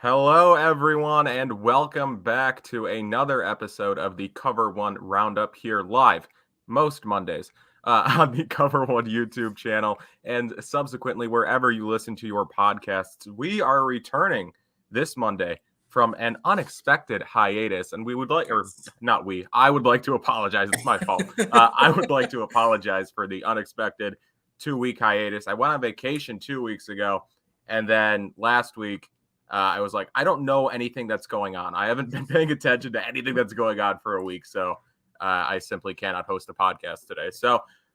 Hello, everyone, and welcome back to another episode of the Cover One Roundup here live most Mondays on the Cover One YouTube channel and subsequently wherever you listen to your podcasts. We are returning this Monday from an unexpected hiatus, and we would like, or not we, I would like to apologize. It's my fault. I would like to apologize for the unexpected 2-week hiatus. I went on vacation 2 weeks ago, and then last week, I was like, I don't know anything that's going on. I haven't been paying attention to anything that's going on for a week. So I simply cannot host a podcast today.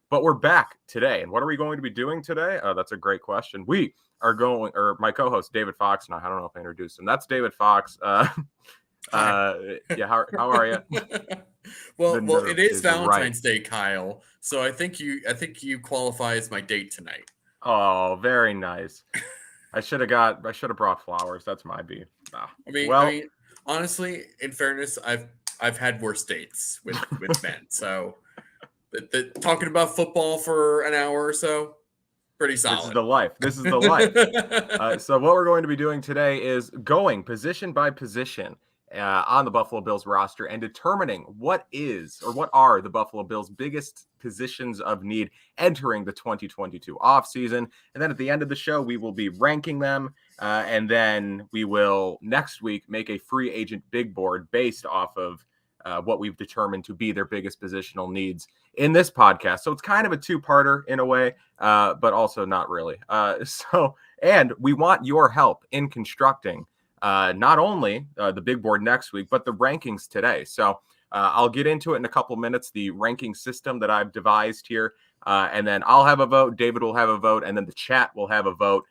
But we're back today. And what are we going to be doing today? That's a great question. We are going, or my co-host, David Fox, and I don't know if I introduced him. That's David Fox. Yeah, how are you? Well, it is Valentine's Day, Kyle. So I think you qualify as my date tonight. Oh, very nice. I should have brought flowers. That's my beef. I mean, honestly, in fairness, I've had worse dates with men. So, talking about football for an hour or so, pretty solid. This is the life. So what we're going to be doing today is going position by position on the Buffalo Bills roster and determining what are the Buffalo Bills' biggest positions of need entering the 2022 offseason. And then at the end of the show, we will be ranking them. And then we will next week make a free agent big board based off of what we've determined to be their biggest positional needs in this podcast. So it's kind of a two-parter in a way, but also not really. And we want your help in constructing not only the big board next week, but the rankings today. So I'll get into it in a couple minutes, the ranking system that I've devised here. And then I'll have a vote, David will have a vote, and then the chat will have a vote,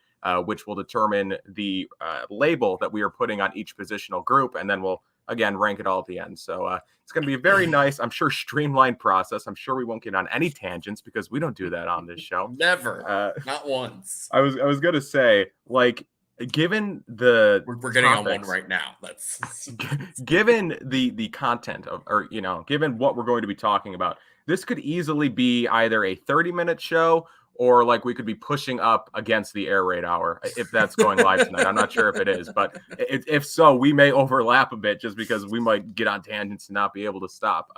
which will determine the label that we are putting on each positional group. And then we'll, again, rank it all at the end. So it's going to be a very nice, I'm sure, streamlined process. I'm sure we won't get on any tangents because we don't do that on this show. Never. Not once. I was going to say, like, given the we're getting topics, on one right now. That's given the content of, or given what we're going to be talking about, this could easily be either a 30-minute show or like we could be pushing up against the air raid hour if that's going live tonight. I'm not sure if it is, but if so, we may overlap a bit just because we might get on tangents and not be able to stop.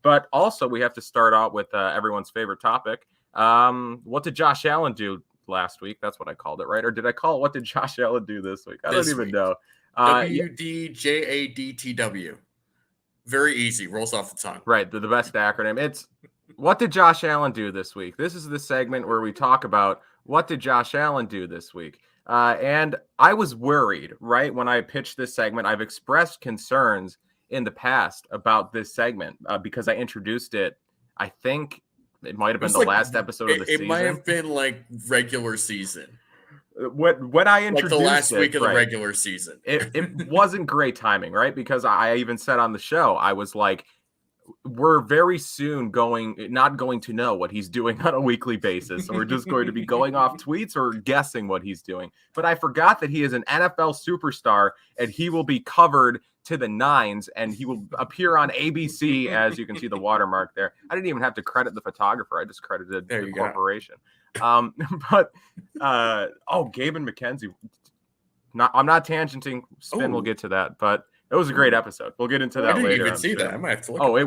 But also we have to start out with everyone's favorite topic. What did Josh Allen do last week? That's what I called it, right? Or did I call it what did Josh Allen do this week? I don't even know. WDJADTW. Very easy. Rolls off the tongue. Right. The best acronym. It's what did Josh Allen do this week? This is the segment where we talk about what did Josh Allen do this week? And I was worried, right? When I pitched this segment, I've expressed concerns in the past about this segment because I introduced it, I think, it might have been the last episode of the season. It might have been like regular season. When I introduced like the last week of the regular season. It wasn't great timing, right? Because I even said on the show, I was like, we're very soon not going to know what he's doing on a weekly basis. So we're just going to be going off tweets or guessing what he's doing. But I forgot that he is an NFL superstar and he will be covered to the nines and he will appear on ABC, as you can see the watermark there. I didn't even have to credit the photographer. I just credited the corporation. Gabe and McKenzie. I'm not tangenting. Spin, we'll get to that, but it was a great episode. We'll get into that later. I didn't even see that. I might have to look.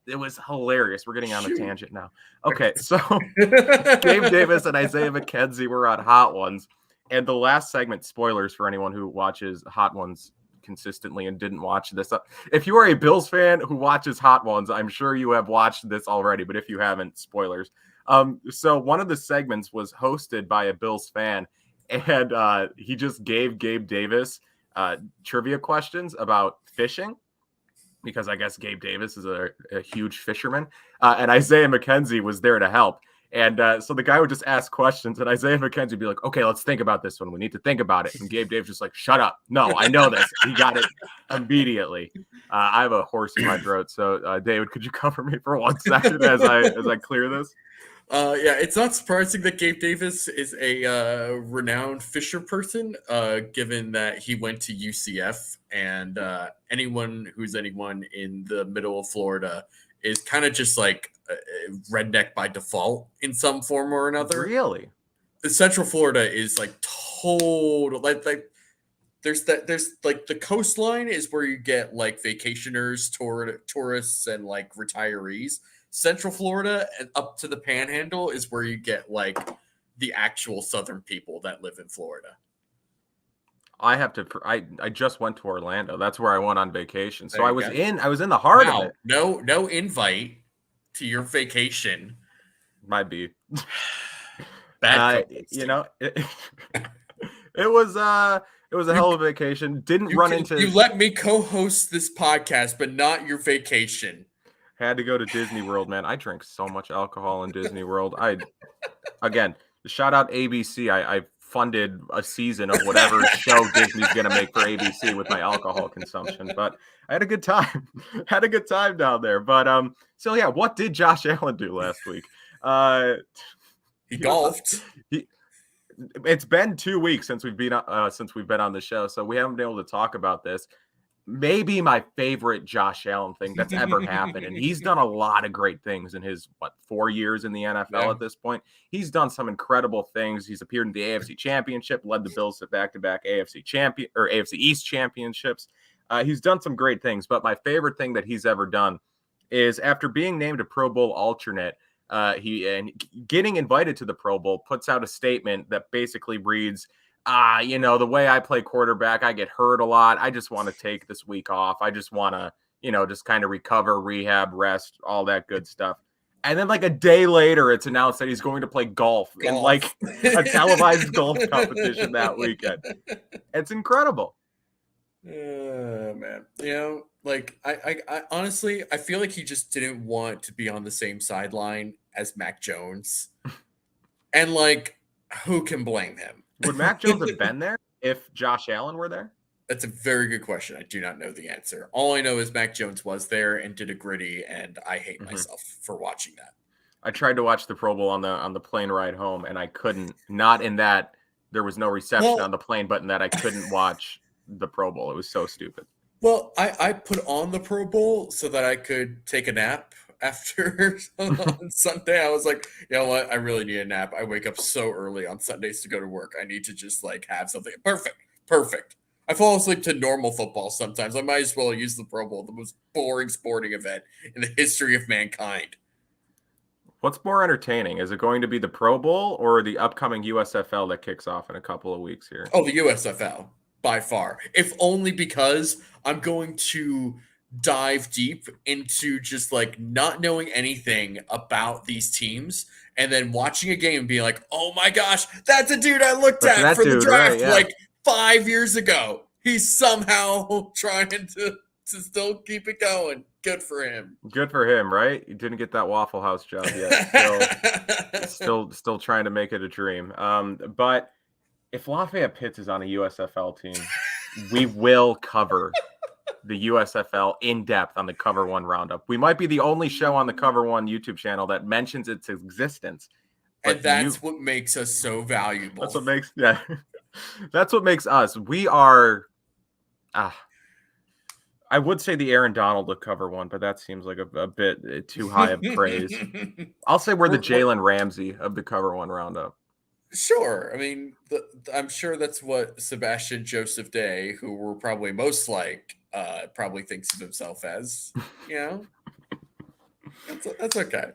It was hilarious. We're getting on a tangent now. Okay, so Gabe Davis and Isaiah McKenzie were on Hot Ones, and the last segment, spoilers for anyone who watches Hot Ones consistently and didn't watch this. If you are a Bills fan who watches Hot Ones, I'm sure you have watched this already, but if you haven't, spoilers. So one of the segments was hosted by a Bills fan, and he just gave Gabe Davis trivia questions about fishing, because I guess Gabe Davis is a huge fisherman, and Isaiah McKenzie was there to help. And so the guy would just ask questions, and Isaiah McKenzie would be like, okay, let's think about this one. We need to think about it. And Gabe Davis just like, shut up. No, I know this. He got it immediately. I have a horse in my throat. So David, could you cover me for 1 second as I clear this? Yeah, it's not surprising that Gabe Davis is a renowned Fisher person, given that he went to UCF, and anyone who's anyone in the middle of Florida is kind of just like redneck by default in some form or another. Really? The Central Florida is like total, like there's like the coastline is where you get like vacationers, tourists, and like retirees. Central Florida and up to the Panhandle is where you get like the actual Southern people that live in Florida. I have to. I just went to Orlando. That's where I went on vacation. So There I you was go. in the heart of it. No invite to your vacation. Might be. Bad you know, it was a hell of a vacation. You let me co-host this podcast, but not your vacation. Had to go to Disney World, man. I drank so much alcohol in Disney World. Again, shout out ABC. I funded a season of whatever show Disney's gonna make for ABC with my alcohol consumption. But I had a good time. Had a good time down there. But so yeah, what did Josh Allen do last week? He golfed. It's been 2 weeks since we've been on the show, so we haven't been able to talk about this. Maybe my favorite Josh Allen thing that's ever happened, and he's done a lot of great things in his 4 years in the NFL at this point. He's done some incredible things. He's appeared in the AFC Championship, led the Bills to back-to-back AFC East championships. He's done some great things, but my favorite thing that he's ever done is after being named a Pro Bowl alternate. He getting invited to the Pro Bowl puts out a statement that basically reads, the way I play quarterback, I get hurt a lot. I just want to take this week off. I just want to, just kind of recover, rehab, rest, all that good stuff. And then like a day later, it's announced that he's going to play golf in like a televised golf competition that weekend. It's incredible. Man, like I honestly, I feel like he just didn't want to be on the same sideline as Mac Jones. And like, who can blame him? Would Mac Jones have been there if Josh Allen were there? That's a very good question. I do not know the answer. All I know is Mac Jones was there and did a gritty, and I hate myself for watching that. I tried to watch the Pro Bowl on the plane ride home, and I couldn't. Not in that there was no reception on the plane, but in that I couldn't watch the Pro Bowl. It was so stupid. Well, I put on the Pro Bowl so that I could take a nap after on Sunday. I was like, you know what? I really need a nap. I wake up so early on Sundays to go to work. I need to just like have something. Perfect. I fall asleep to normal football sometimes. I might as well use the Pro Bowl, the most boring sporting event in the history of mankind. What's more entertaining? Is it going to be the Pro Bowl or the upcoming USFL that kicks off in a couple of weeks here? Oh, the USFL. By far, if only because I'm going to dive deep into just like not knowing anything about these teams and then watching a game and being like, oh my gosh, that's a dude I looked at for the draft like 5 years ago. He's somehow trying to still keep it going. Good for him. Good for him, right? He didn't get that Waffle House job yet. Still trying to make it a dream. But if Lafayette Pitts is on a USFL team, we will cover the USFL in depth on the Cover One Roundup. We might be the only show on the Cover One YouTube channel that mentions its existence. And that's what makes us so valuable. That's what makes us. We are. I would say the Aaron Donald of Cover One, but that seems like a bit too high of praise. I'll say we're the Jalen Ramsey of the Cover One Roundup. Sure. I mean, I'm sure that's what Sebastian Joseph Day, who we're probably most like, probably thinks of himself as. That's okay.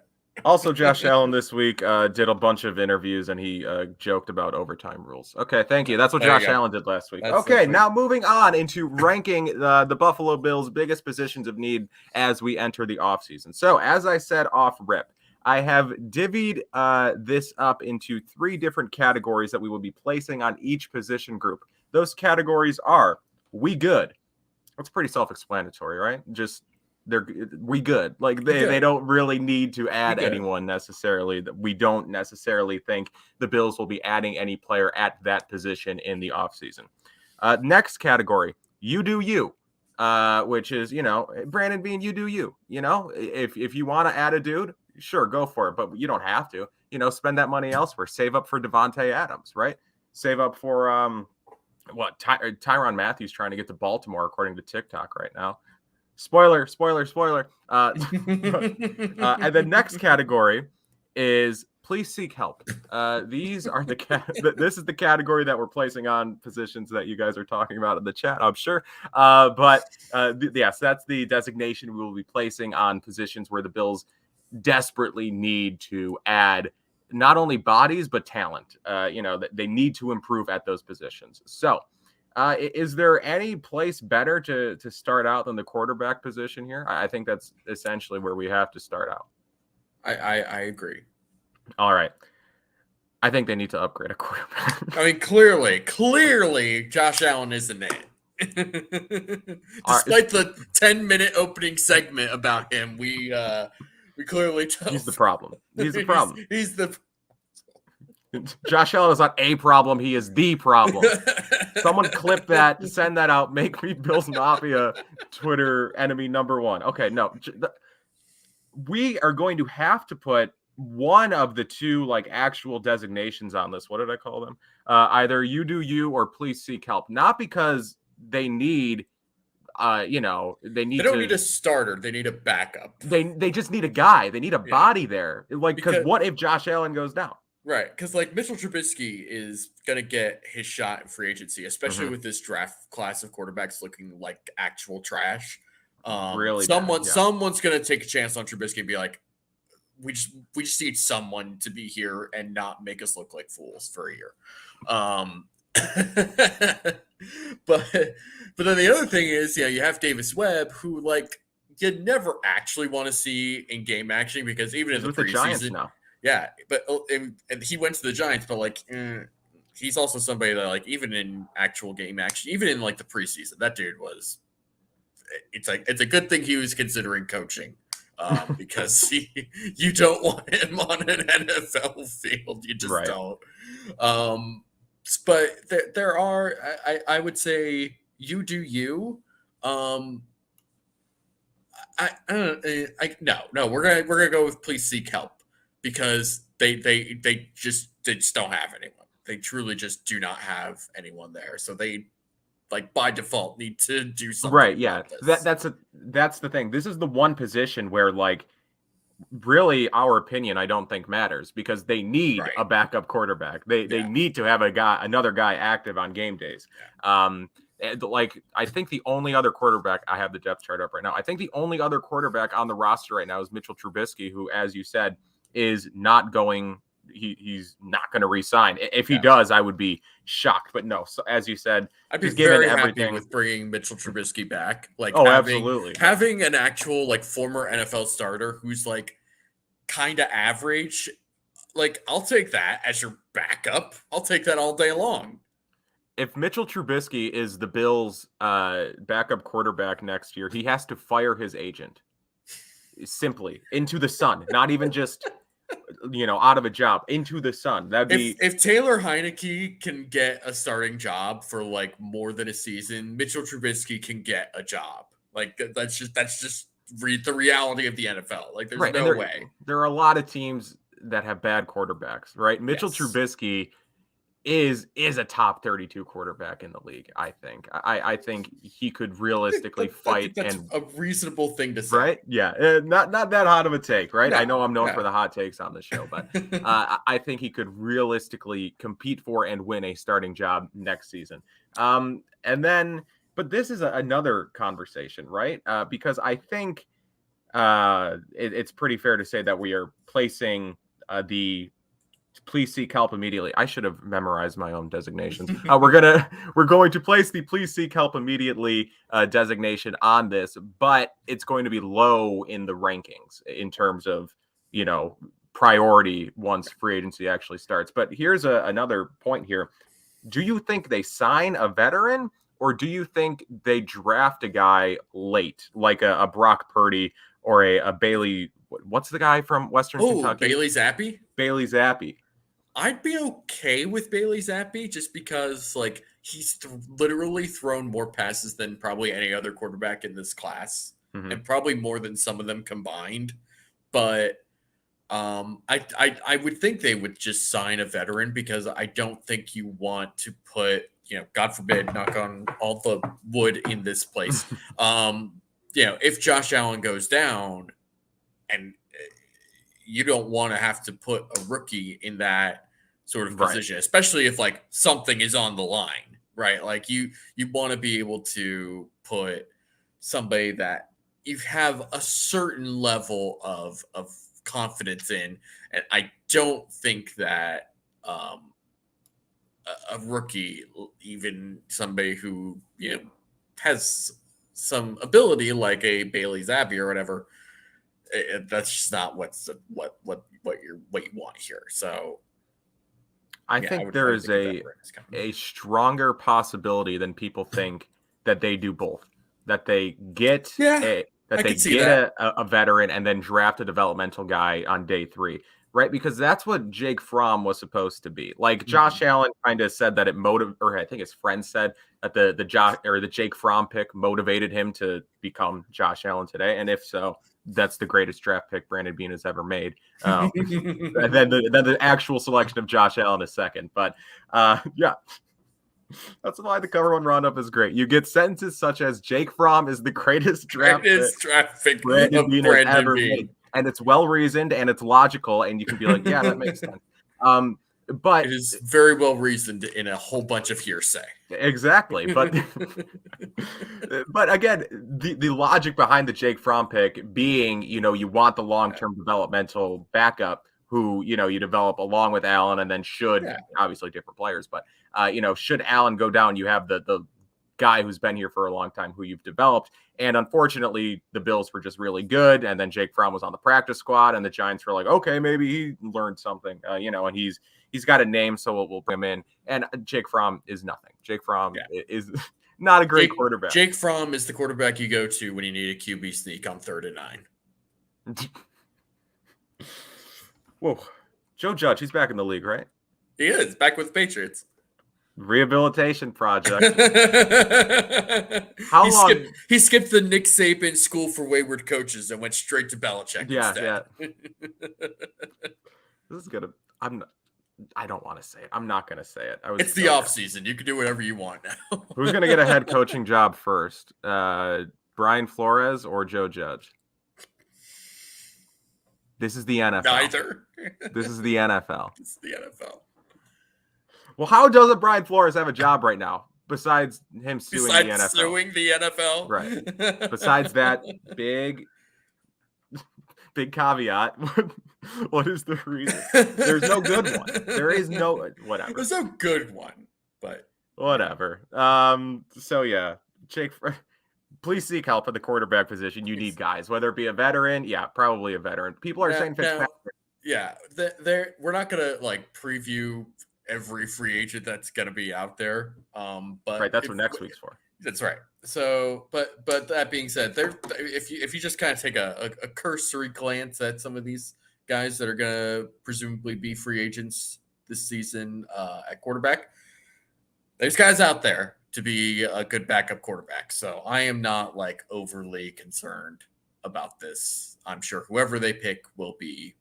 Also, Josh Allen this week did a bunch of interviews, and he joked about overtime rules. Okay, thank you. That's what Josh Allen did last week. Okay, now moving on into ranking the Buffalo Bills' biggest positions of need as we enter the offseason. So, as I said off rip, I have divvied this up into 3 different categories that we will be placing on each position group. Those categories are we good. That's pretty self-explanatory, right? Just we good. Like they don't really need to add anyone necessarily. We don't necessarily think the Bills will be adding any player at that position in the offseason. Next category, you do you. Which is, Brandon Bean, you do you. If you want to add a dude, sure, go for it, but you don't have to. Spend that money elsewhere. Save up for Devontae Adams, right? Save up for Tyrann Mathieu trying to get to Baltimore, according to TikTok right now. Spoiler. And the next category is please seek help. These are this is the category that we're placing on positions that you guys are talking about in the chat, I'm sure. Yes, that's the designation we will be placing on positions where the Bills desperately need to add not only bodies but talent. They need to improve at those positions. So is there any place better to start out than the quarterback position here? I think that's essentially where we have to start out. I agree. All right. I think they need to upgrade a quarterback. I mean, clearly, Josh Allen isn't it. Despite the 10-minute opening segment about him, we clearly tell he's the problem. He's the problem. He's the Josh Allen is not a problem. He is the problem. Someone clip that, send that out. Make me Bills Mafia Twitter enemy number one. Okay, no. We are going to have to put one of the two like actual designations on this. What did I call them? Either you do you or please seek help. Not because they need they don't need a starter. They need a backup. They just need a guy. They need a body there. Like, because what if Josh Allen goes down? Right, because like Mitchell Trubisky is gonna get his shot in free agency, especially with this draft class of quarterbacks looking like actual trash. Really, someone's gonna take a chance on Trubisky and be like, we just need someone to be here and not make us look like fools for a year. But then the other thing is, you have Davis Webb, who like you never actually want to see in game action, because even in the preseason now. Yeah, but and he went to the Giants, but like he's also somebody that like even in actual game action, even in like the preseason, that dude was. It's a good thing he was considering coaching, because you don't want him on an NFL field. You just don't. But there are, I would say, you do you. No, we're gonna go with please seek help, because they just don't have anyone. They truly just do not have anyone there. So they, like, by default, need to do something. Right, yeah. That's the thing. This is the one position where, like, really our opinion I don't think matters, because they need a backup quarterback. They need to have another guy active on game days. Like, I think the only other quarterback, I have the depth chart up right now. I think the only other quarterback on the roster right now is Mitchell Trubisky, who, as you said, is not going. He's not going to re-sign. If he does, I would be shocked. But no, so as you said, I'd be very happy with bringing Mitchell Trubisky back. Like, absolutely, having an actual like former NFL starter who's like kind of average. Like, I'll take that as your backup. I'll take that all day long. If Mitchell Trubisky is the Bills' backup quarterback next year, he has to fire his agent. Simply into the sun, not even just. Out of a job, into the sun. That'd be if Taylor Heineke can get a starting job for like more than a season, Mitchell Trubisky can get a job. Like, that's just the reality of the NFL. Like, there's no way. There are a lot of teams that have bad quarterbacks, right? Mitchell Trubisky is a top 32 quarterback in the league. I think. I think he could realistically fight. That's a reasonable thing to say, right? Yeah, not that hot of a take, right? No, I know I'm known for the hot takes on the show, but I think he could realistically compete for and win a starting job next season. But this is another conversation, right? Because I think it's pretty fair to say that we are placing the please seek help immediately. I should have memorized my own designations. We're going to place the please seek help immediately designation on this, but it's going to be low in the rankings in terms of priority once free agency actually starts. But here's another point here. Do you think they sign a veteran, or do you think they draft a guy late, like a Brock Purdy or a Bailey? What's the guy from Western Kentucky? Bailey Zappi? Bailey Zappi. I'd be okay with Bailey Zappi, just because like he's literally thrown more passes than probably any other quarterback in this class, and probably more than some of them combined. But I would think they would just sign a veteran, because I don't think you want to put, God forbid, knock on all the wood in this place. If Josh Allen goes down, and you don't want to have to put a rookie in that sort of position, especially if like something is on the line, right? Like you want to be able to put somebody that you have a certain level of confidence in, and I don't think that a rookie, even somebody who has some ability like a Bailey Zappi or whatever, that's just not what you want here. So I think there is a stronger possibility than people think that they do both. That they get a veteran and then draft a developmental guy on day 3, right? Because that's what Jake Fromm was supposed to be. Like Josh Allen kind of said that or I think his friend said that the Jake Fromm pick motivated him to become Josh Allen today. And if so, that's the greatest draft pick Brandon Beane has ever made. And then the actual selection of Josh Allen is second. But yeah. That's why the cover 1 roundup is great. You get sentences such as Jake Fromm is the greatest draft pick Brandon Beane has ever made. And it's well reasoned and it's logical, and you can be like, yeah, that makes sense. But it is very well reasoned in a whole bunch of hearsay. Exactly. But but again, the logic behind the Jake Fromm pick being, you want the long-term developmental backup who, you develop along with Allen, and then obviously different players, but should Allen go down, you have the guy who's been here for a long time who you've developed. And unfortunately, the Bills were just really good. And then Jake Fromm was on the practice squad, and the Giants were like, okay, maybe he learned something, and he's got a name, so we'll bring him in. And Jake Fromm is nothing. Jake Fromm is not a great quarterback. Jake Fromm is the quarterback you go to when you need a QB sneak on 3rd and 9. Whoa. Joe Judge, he's back in the league, right? He is back with the Patriots. Rehabilitation project. How long? He skipped the Nick Saban School for Wayward Coaches and went straight to Belichick instead. Yeah. This is gonna. I don't want to say it. I'm not gonna say it. It's the offseason. You can do whatever you want now. Who's gonna get a head coaching job first? Brian Flores or Joe Judge? This is the NFL. Neither. This is the NFL. This is the NFL. Well, how doesn't Brian Flores have a job right now besides him suing the NFL? Suing the NFL? Right. Besides that big caveat, what is the reason? There's no good one. There is no whatever. There's no good one, but whatever. So yeah, Jake, please seek help at the quarterback position. You need guys, whether it be a veteran. Yeah, probably a veteran. People are saying Fitzpatrick. We're not gonna like preview every free agent that's going to be out there. But right, that's what next week's for. That's right. So, but that being said, if you just kind of take a cursory glance at some of these guys that are going to presumably be free agents this season at quarterback, there's guys out there to be a good backup quarterback. So I am not like overly concerned about this. I'm sure whoever they pick will be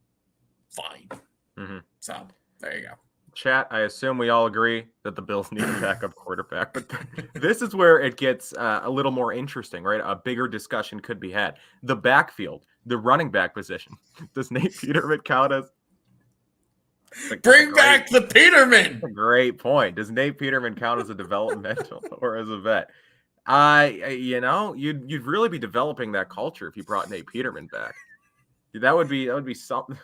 fine. Mm-hmm. So there you go. Chat, I assume we all agree that the Bills need a backup quarterback, but this is where it gets a little more interesting, right? A bigger discussion could be had. The backfield, the running back position. Does Nate Peterman count as? Bring back the Peterman. Great point. Does Nate Peterman count as a developmental or as a vet? You'd really be developing that culture if you brought Nate Peterman back. That would be something.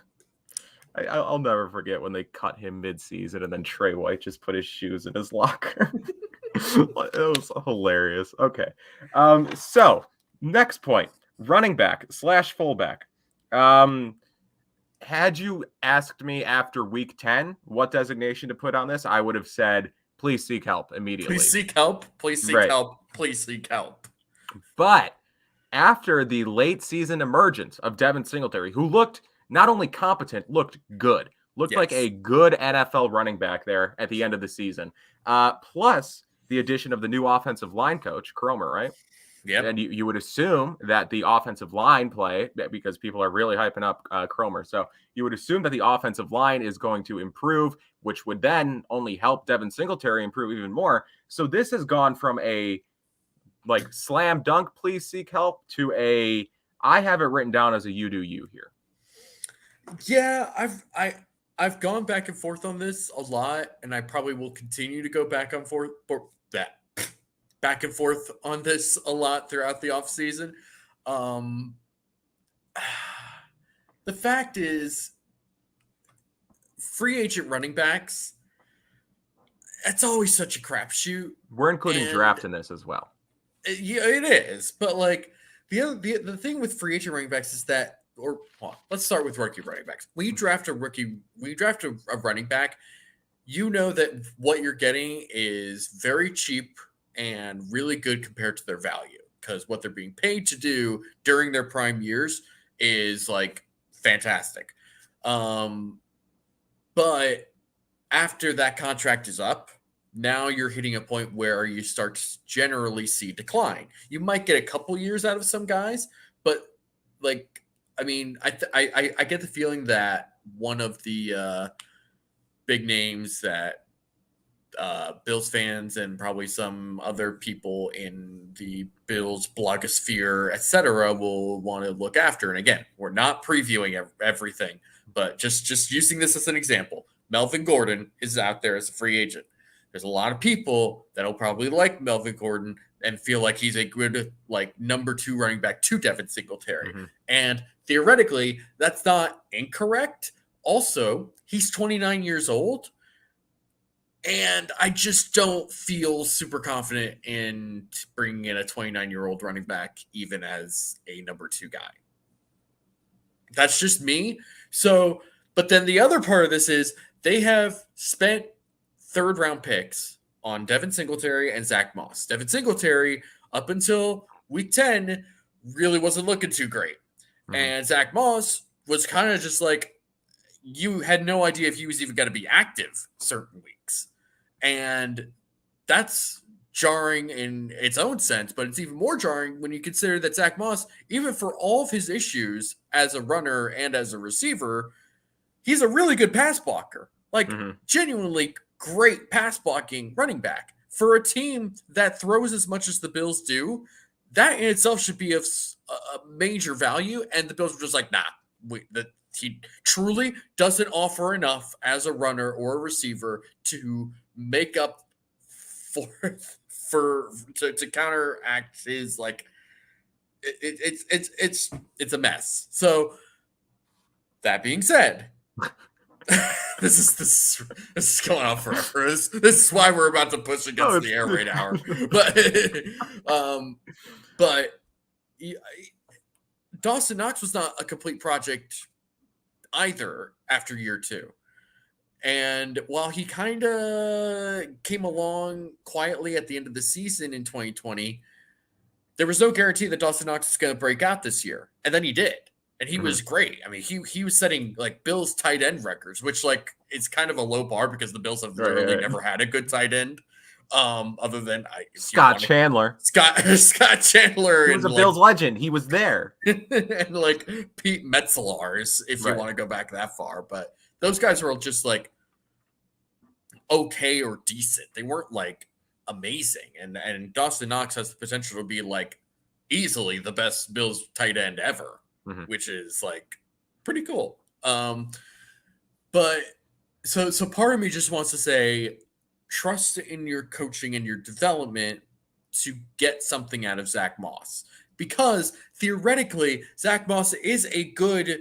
I'll never forget when they cut him mid-season and then Trey White just put his shoes in his locker. It was hilarious. Okay. So next point, running back / fullback. Had you asked me after week 10 what designation to put on this, I would have said, please seek help immediately. Please seek help. Please seek help. Please seek help. But after the late season emergence of Devin Singletary, who looked not only competent, looked good. Looked like a good NFL running back there at the end of the season. Plus the addition of the new offensive line coach, Cromer, right? Yeah. And you would assume that the offensive line play, because people are really hyping up Cromer. So you would assume that the offensive line is going to improve, which would then only help Devin Singletary improve even more. So this has gone from a slam dunk, please seek help, to I have it written down as a you do you here. Yeah, I've gone back and forth on this a lot, and I probably will continue to go back and forth on this a lot throughout the offseason. Um, the fact is, free agent running backs, it's always such a crapshoot. We're including And draft in this as well. yeah, it is. But like the thing with free agent running backs is that, let's start with rookie running backs. When you draft a running back, you know that what you're getting is very cheap and really good compared to their value, because what they're being paid to do during their prime years is like fantastic. But after that contract is up, now you're hitting a point where you start to generally see decline. You might get a couple years out of some guys, but like, I mean, I get the feeling that one of the big names that Bills fans and probably some other people in the Bills blogosphere, etc., will want to look after. And again, we're not previewing everything, but just using this as an example. Melvin Gordon is out there as a free agent. There's a lot of people that'll probably like Melvin Gordon and feel like he's a good like number 2 running back to Devin Singletary. Mm-hmm. And theoretically, that's not incorrect. Also, he's 29 years old. And I just don't feel super confident in bringing in a 29-year-old running back, even as a number 2 guy. That's just me. So, but then the other part of this is they have spent 3rd-round picks on Devin Singletary and Zach Moss. Devin Singletary, up until week 10, really wasn't looking too great. Mm-hmm. And Zach Moss was kind of just like, you had no idea if he was even going to be active certain weeks. And that's jarring in its own sense, but it's even more jarring when you consider that Zach Moss, even for all of his issues as a runner and as a receiver, he's a really good pass blocker. Like, genuinely great pass blocking running back. For a team that throws as much as the Bills do, that in itself should be of a major value. And the Bills were just like, nah, he truly doesn't offer enough as a runner or a receiver to make up to counteract his like it's a mess. So that being said, this is going on forever. This is why we're about to push against the air raid hour. But Dawson Knox was not a complete project either after year 2. And while he kind of came along quietly at the end of the season in 2020, there was no guarantee that Dawson Knox is going to break out this year. And then he did. And he was great. I mean, he was setting like Bills tight end records, which like is kind of a low bar because the Bills have literally never had a good tight end. Other than Scott Chandler. Scott Chandler. He was a Bills legend. He was there. And like Pete Metzelaars, if you want to go back that far. But those guys were just like okay or decent. They weren't like amazing. And Dawson Knox has the potential to be like easily the best Bills tight end ever, which is like pretty cool. But so part of me just wants to say, trust in your coaching and your development to get something out of Zach Moss, because theoretically Zach Moss is a good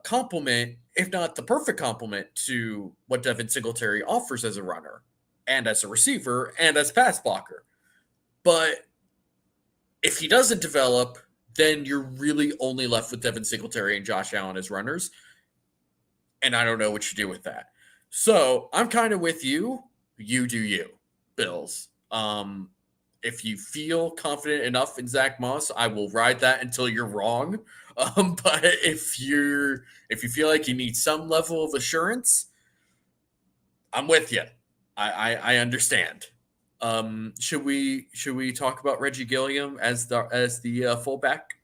complement, if not the perfect complement, to what Devin Singletary offers as a runner and as a receiver and as a pass blocker. But if he doesn't develop, then you're really only left with Devin Singletary and Josh Allen as runners. And I don't know what you do with that. So I'm kind of with you. You do you, Bills. If you feel confident enough in Zach Moss, I will ride that until you're wrong. But if you feel like you need some level of assurance, I'm with you. I understand. Should we talk about Reggie Gilliam as the fullback?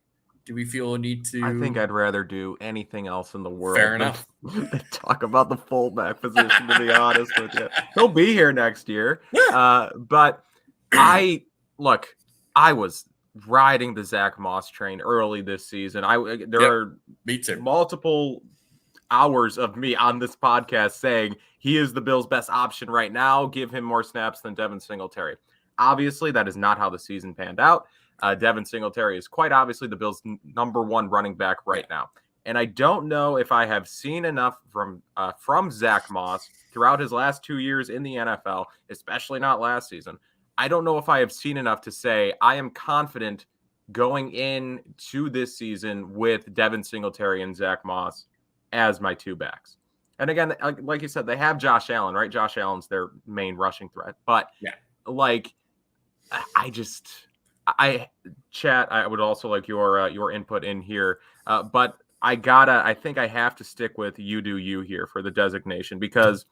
Do we feel a need to? I think I'd rather do anything else in the world. Fair enough. Than talk about the fullback position, to be honest with you. He'll be here next year. Yeah. But I was riding the Zach Moss train early this season. There are me too. Multiple hours of me on this podcast saying he is the Bills' best option right now. Give him more snaps than Devin Singletary. Obviously, that is not how the season panned out. Devin Singletary is quite obviously the Bills' number one running back right now. And I don't know if I have seen enough from Zach Moss throughout his last 2 years in the NFL, especially not last season. I don't know if I have seen enough to say I am confident going into this season with Devin Singletary and Zach Moss as my two backs. And again, like you said, they have Josh Allen, right? Josh Allen's their main rushing threat. But like, I would also like your input in here. But I think I have to stick with you do you here for the designation because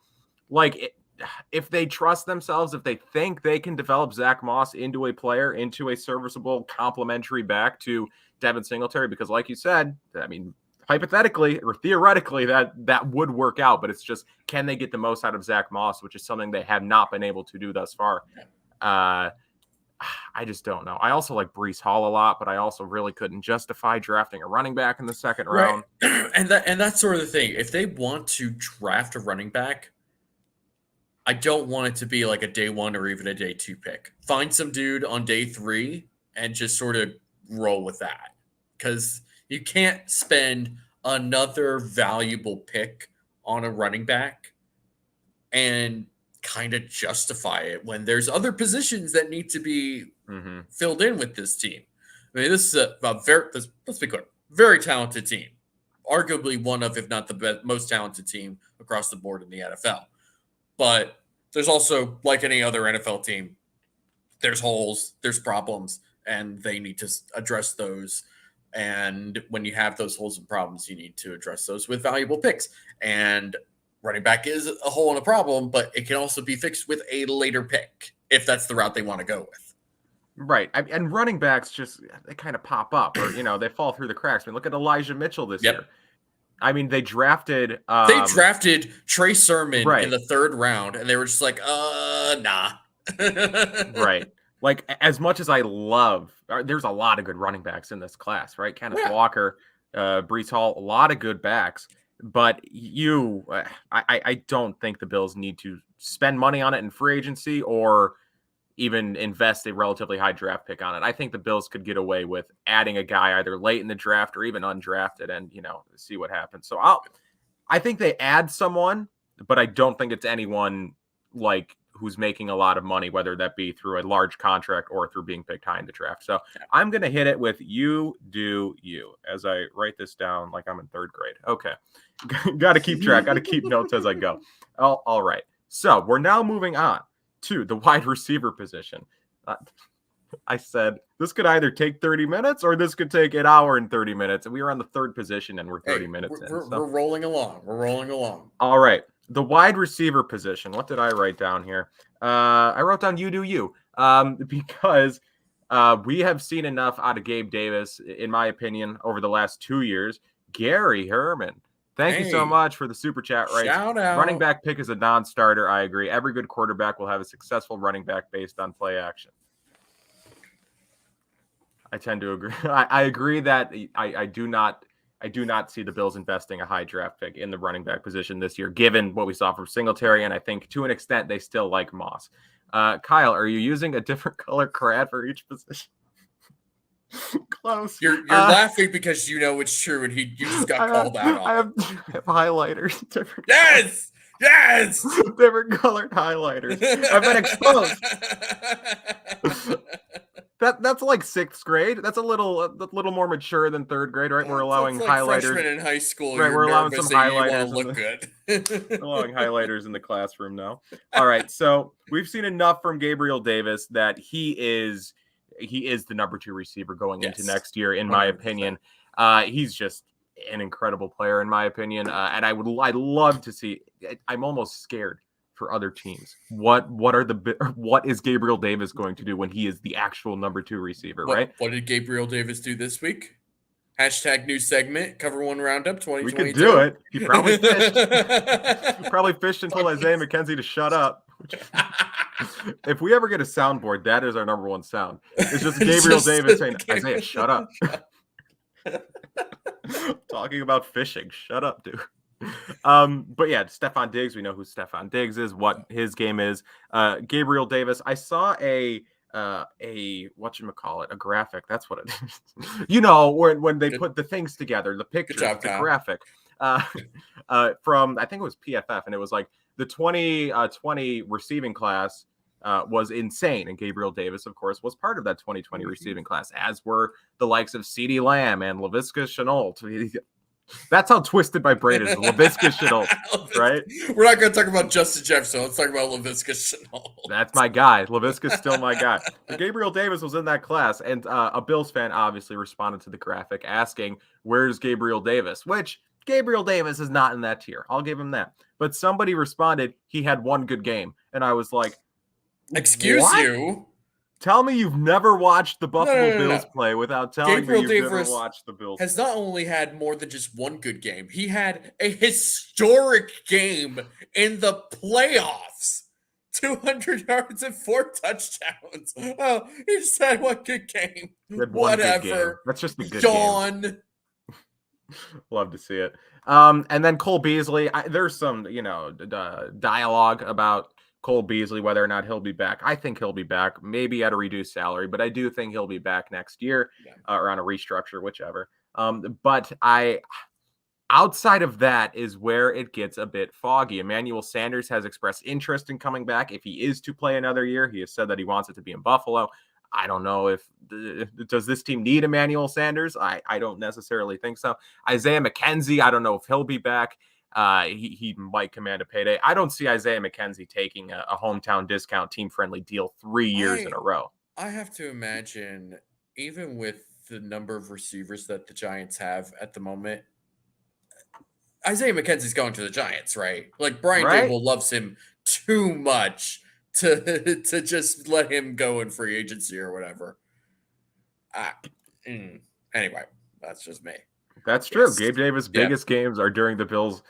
if they trust themselves, if they think they can develop Zach Moss into a player, into a serviceable complementary back to Devin Singletary, because like you said, I mean, hypothetically or theoretically that would work out, but it's just, can they get the most out of Zach Moss, which is something they have not been able to do thus far. I just don't know. I also like Breece Hall a lot, but I also really couldn't justify drafting a running back in the second round. And that's sort of the thing. If they want to draft a running back, I don't want it to be like a day 1 or even a day 2 pick. Find some dude on day 3 and just sort of roll with that. Because you can't spend another valuable pick on a running back and kind of justify it when there's other positions that need to be filled in with this team. I mean, this is let's be clear, very talented team. Arguably one of, if not the most talented team across the board in the NFL. But there's also, like any other NFL team, there's holes, there's problems, and they need to address those. And when you have those holes and problems, you need to address those with valuable picks. And running back is a hole and a problem, but it can also be fixed with a later pick if that's the route they want to go with. Right. And running backs they kind of pop up or, they fall through the cracks. I mean, look at Elijah Mitchell this year. I mean, they drafted Trey Sermon in the 3rd round, and they were just like, nah. Right. Like, as much as I love, there's a lot of good running backs in this class, right? Kenneth Walker, Breece Hall, a lot of good backs. But I don't think the Bills need to spend money on it in free agency or even invest a relatively high draft pick on it. I think the Bills could get away with adding a guy either late in the draft or even undrafted and, see what happens. So I think they add someone, but I don't think it's anyone like who's making a lot of money, whether that be through a large contract or through being picked high in the draft. So I'm going to hit it with you do you as I write this down like I'm in 3rd grade. Okay. Got to keep track. Got to keep notes as I go. All right. So we're now moving on to the wide receiver position. I said this could either take 30 minutes or this could take an hour and 30 minutes. And we are on the 3rd position and we're 30 minutes in. We're rolling along. We're rolling along. All right. The wide receiver position. What did I write down here? I wrote down you do you because we have seen enough out of Gabe Davis, in my opinion, over the last 2 years. Gary Herman. Thank you so much for the super chat. Right, shout out. Running back pick is a non-starter. I agree. Every good quarterback will have a successful running back based on play action. I tend to agree. I agree that I do not see the Bills investing a high draft pick in the running back position this year, given what we saw from Singletary, and I think to an extent they still like Moss. Kyle, are you using a different color crayon for each position? Close. You're laughing because you know it's true, and you just got called out on. I have highlighters. Different. Yes. Different colored highlighters. I've been exposed. That's like 6th grade. That's a little more mature than 3rd grade, right? We're allowing like highlighters. Freshmen in high school, right? We're allowing some highlighters. Look good. Allowing highlighters in the classroom now. All right, so we've seen enough from Gabriel Davis that he is the number 2 receiver going into next year, in my 100%. Opinion. He's just an incredible player, in my opinion, and I'd love to see. I'm almost scared for other teams. What is Gabriel Davis going to do when he is the actual number 2 receiver, right? What did Gabriel Davis do this week? Hashtag new segment, Cover One Roundup 2022. We could do it. He probably fished. He probably fished and told Isaiah McKenzie to shut up. If we ever get a soundboard, that is our number 1 sound. It's just Gabriel Davis saying, Isaiah, shut up. Talking about fishing. Shut up, dude. But yeah, Stephon Diggs, we know who Stephon Diggs is, what his game is. Gabriel Davis, I saw a whatchamacallit, a graphic. That's what it is. When they put the things together, the pictures, job, it's a Kyle. graphic. Uh, from I think it was PFF, and it was like the 2020 receiving class was insane, and Gabriel Davis, of course, was part of that 2020 receiving class, as were the likes of CeeDee Lamb and Laviska Shenault. That's how twisted my brain is. Laviska Shenault, right? We're not going to talk about Justin Jefferson. Let's talk about Laviska Shenault. That's my guy. Laviska's still my guy. But Gabriel Davis was in that class, and a Bills fan obviously responded to the graphic asking, "Where's Gabriel Davis?" Which Gabriel Davis is not in that tier. I'll give him that. But somebody responded, "He had one good game," and I was like, "Excuse what? you? Tell me you've never watched the Buffalo No. Bills play without telling Gabriel me you've Davis never watched the Bills has play." not only had more than just one good game, he had a historic game in the playoffs. 200 yards and 4 touchdowns. Oh, he just had one good game. Whatever. That's just a good Yawn. game. Love to see it. And then Cole Beasley. There's some, dialogue about Cole Beasley, whether or not he'll be back. I think he'll be back, maybe at a reduced salary, but I do think he'll be back next year or on a restructure, whichever. But outside of that is where it gets a bit foggy. Emmanuel Sanders has expressed interest in coming back if he is to play another year. He has said that he wants it to be in Buffalo. I don't know if does this team need Emmanuel Sanders? I don't necessarily think so. Isaiah McKenzie, I don't know if he'll be back. He might command a payday. I don't see Isaiah McKenzie taking a hometown discount, team-friendly deal 3 years in a row. I have to imagine, even with the number of receivers that the Giants have at the moment, Isaiah McKenzie's going to the Giants, right? Like, Brian Dable loves him too much to just let him go in free agency or whatever. Anyway, that's just me. That's true. Gabe Davis' biggest games are during the Bills.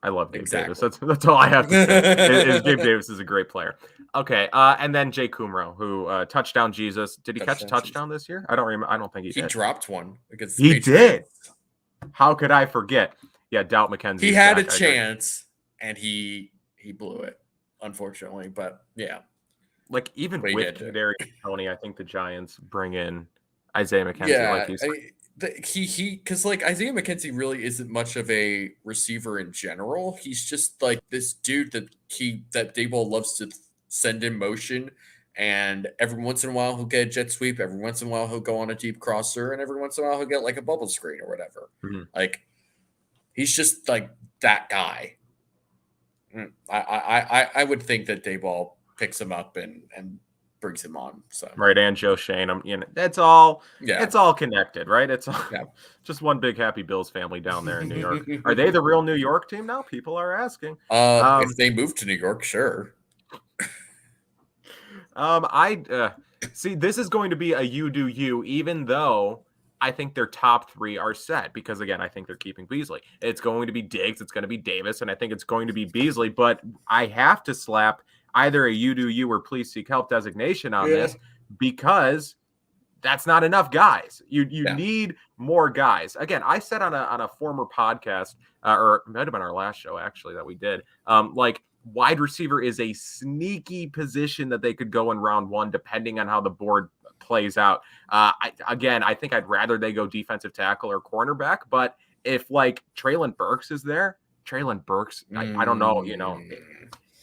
I love Gabe Davis. That's all I have to say. Gabe Davis is a great player. Okay, and then Jay Kumro, who touchdown Jesus. Did he catch a touchdown this year? I don't remember. I don't think he did. He dropped one against the Patriots. Did. How could I forget? Yeah, Doubt McKenzie. He had a chance, and he blew it, unfortunately. But yeah, like even with Kadarius Toney, I think the Giants bring in Isaiah McKenzie. Because like Isaiah McKenzie really isn't much of a receiver in general. He's just like this dude that Daboll loves to send in motion, and every once in a while he'll get a jet sweep. Every once in a while he'll go on a deep crosser, and every once in a while he'll get like a bubble screen or whatever. Mm-hmm. Like he's just like that guy. I would think that Daboll picks him up and brings him on. So right, and Joe Shane. It's all connected, right? It's all just one big happy Bills family down there in New York. Are they the real New York team now? People are asking. If they move to New York, sure. See, this is going to be a you do you, even though I think their top 3 are set, because again, I think they're keeping Beasley. It's going to be Diggs, it's going to be Davis, and I think it's going to be Beasley, but I have to slap either a you do you or please seek help designation on this, because that's not enough guys. You need more guys. Again, I said on a former podcast, or it might have been our last show actually that we did, like wide receiver is a sneaky position that they could go in round 1 depending on how the board plays out. I think I'd rather they go defensive tackle or cornerback, but if like Treylon Burks is there, Treylon Burks, I don't know,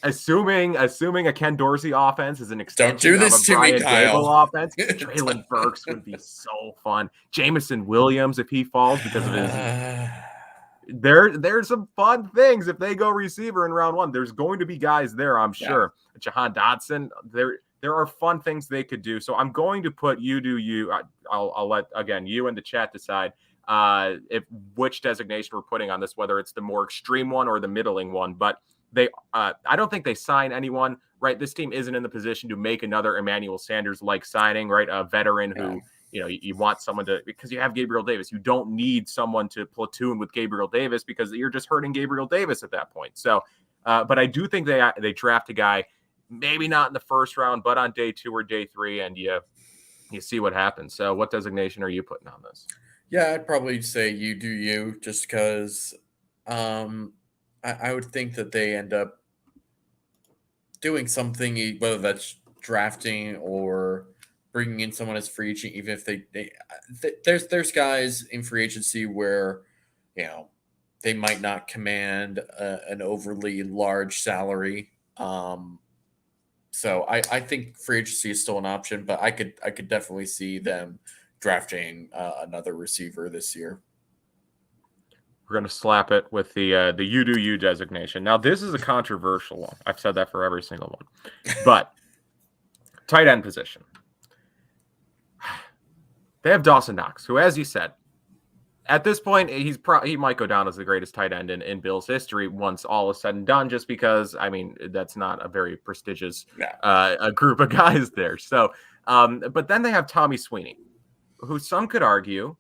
assuming a Ken Dorsey offense is an extension of a Brian Dable offense, Treylon Burks would be so fun. Jameson Williams, if he falls because of his there's some fun things if they go receiver in round 1. There's going to be guys there, I'm sure. Jahan Dotson, there are fun things they could do. So I'm going to put you do you. I'll let, again, you in the chat decide which designation we're putting on this, whether it's the more extreme one or the middling one. But I don't think they sign anyone, right? This team isn't in the position to make another Emmanuel Sanders-like signing, right? A veteran who, you want someone to, because you have Gabriel Davis. You don't need someone to platoon with Gabriel Davis because you're just hurting Gabriel Davis at that point. So, but I do think they draft a guy, maybe not in the first round, but on day 2 or day 3, and you see what happens. So what designation are you putting on this? Yeah, I'd probably say you do you, just because I would think that they end up doing something, whether that's drafting or bringing in someone as free agent. Even if there's guys in free agency where they might not command an overly large salary. So I think free agency is still an option, but I could definitely see them drafting another receiver this year. We're going to slap it with the you do you designation. Now, this is a controversial one. I've said that for every single one. But tight end position. They have Dawson Knox, who, as you said, at this point, he might go down as the greatest tight end in Bills history once all is said and done, just because, I mean, that's not a very prestigious a group of guys there. So, but then they have Tommy Sweeney, who some could argue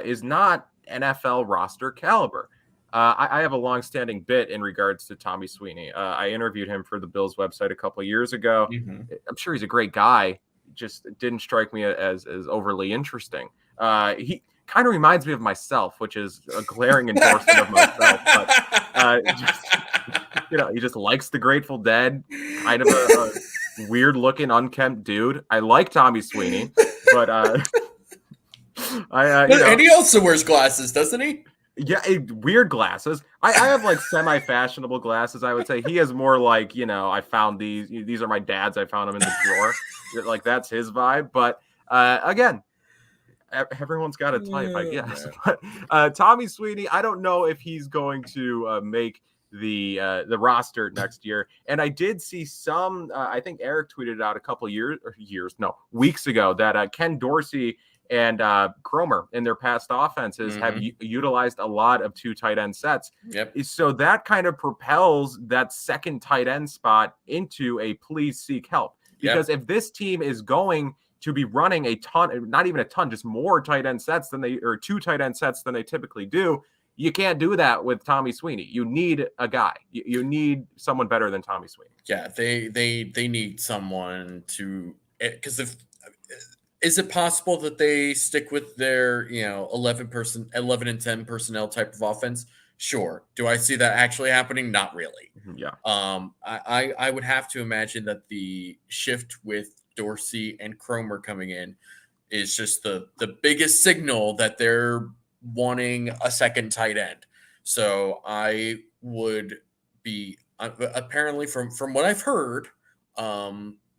is not NFL roster caliber. I have a long-standing bit in regards to Tommy Sweeney. I interviewed him for the Bills website a couple of years ago. Mm-hmm. I'm sure he's a great guy. Just didn't strike me as overly interesting. He kind of reminds me of myself, which is a glaring endorsement of myself. But he just likes the Grateful Dead, kind of a weird-looking, unkempt dude. I like Tommy Sweeney, but and he also wears glasses, doesn't he? Yeah, weird glasses. I have like semi-fashionable glasses, I would say. He has more like, I found these are my dad's. I found them in the drawer. Like, that's his vibe. But again, everyone's got a type, I guess. But Tommy Sweeney, I don't know if he's going to make the roster next year. And I did see some, I think Eric tweeted out a couple weeks ago that Ken Dorsey and Cromer in their past offenses have utilized a lot of 2 tight end sets. Yep. So that kind of propels that second tight end spot into a please seek help. Because if this team is going to be running a ton, not even a ton, just more tight end sets than 2 tight end sets than they typically do, you can't do that with Tommy Sweeney. You need a guy. You need someone better than Tommy Sweeney. Yeah, they need someone to, because is it possible that they stick with their 11 and 10 personnel type of offense? Sure. Do I see that actually happening? Not really. Yeah. I would have to imagine that the shift with Dorsey and Cromer coming in is just the biggest signal that they're wanting a second tight end. So I would be apparently from what I've heard,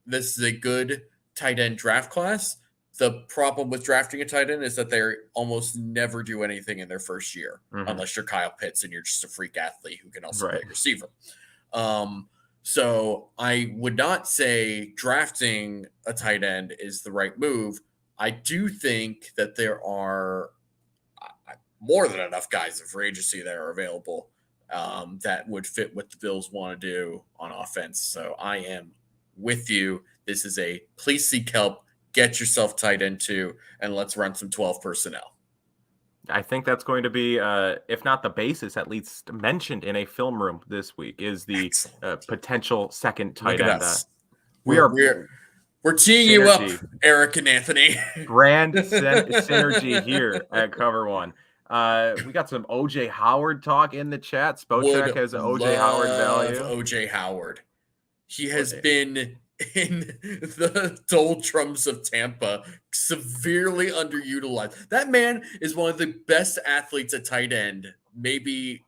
this is a good tight end draft class. The problem with drafting a tight end is that they almost never do anything in their first year, unless you're Kyle Pitts and you're just a freak athlete who can also play receiver. So I would not say drafting a tight end is the right move. I do think that there are more than enough guys in free agency that are available that would fit what the Bills want to do on offense. So I am with you. This is a please seek help. Get yourself tight end 2, and let's run some 12 personnel. I think that's going to be, if not the basis, at least mentioned in a film room this week, is the potential second tight end. We're teeing you up, Eric and Anthony. Grand synergy here at Cover One. We got some OJ Howard talk in the chat. Spotrack has an OJ Howard value. OJ Howard. He has been in the doldrums of Tampa, severely underutilized. That man is one of the best athletes at tight end, maybe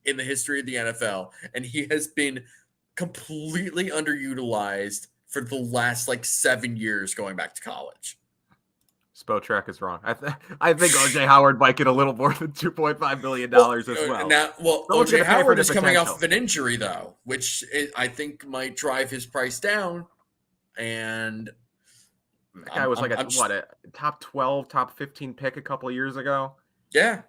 in the history of the NFL, and he has been completely underutilized for the last 7 years going back to college. Spotrack is wrong. I think OJ Howard might get a little more than $2.5 billion as well. OJ Howard is coming off of an injury, though, which I think might drive his price down. And that guy was a top 12, top 15 pick a couple of years ago. Yeah,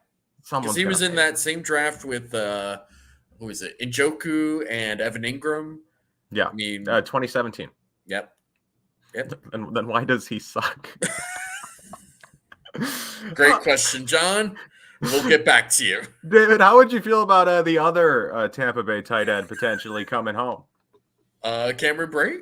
because he was in that same draft with who is it? Njoku and Evan Ingram. Yeah, 2017. Yep. And then why does he suck? Great question, John. We'll get back to you. David, how would you feel about the other Tampa Bay tight end potentially coming home? Cameron Brate?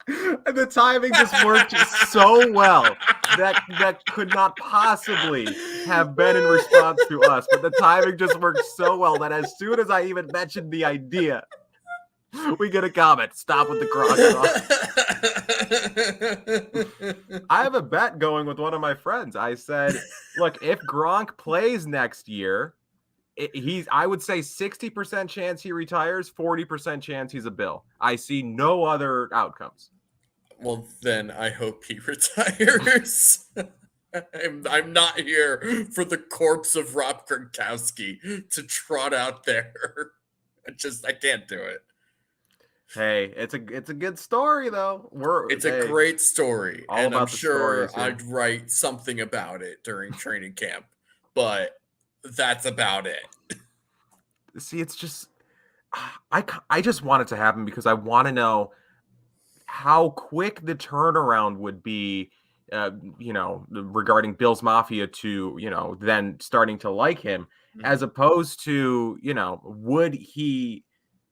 And the timing just worked so well. that could not possibly have been in response to us, but the timing just worked so well that as soon as I even mentioned the idea, we get a comment. Stop with the Gronk talk. I have a bet going with one of my friends. I said, look, if Gronk plays next year, I would say 60% chance he retires, 40% chance he's a Bill. I see no other outcomes. Well, then I hope he retires. I'm not here for the corpse of Rob Gronkowski to trot out there. I can't do it. Hey, it's a good story though. It's a great story, and I'm sure stories, I'd write something about it during training camp, but that's about it. See, it's just I just want it to happen because I want to know how quick the turnaround would be, regarding Bill's Mafia to, then starting to like him, as opposed to, would he,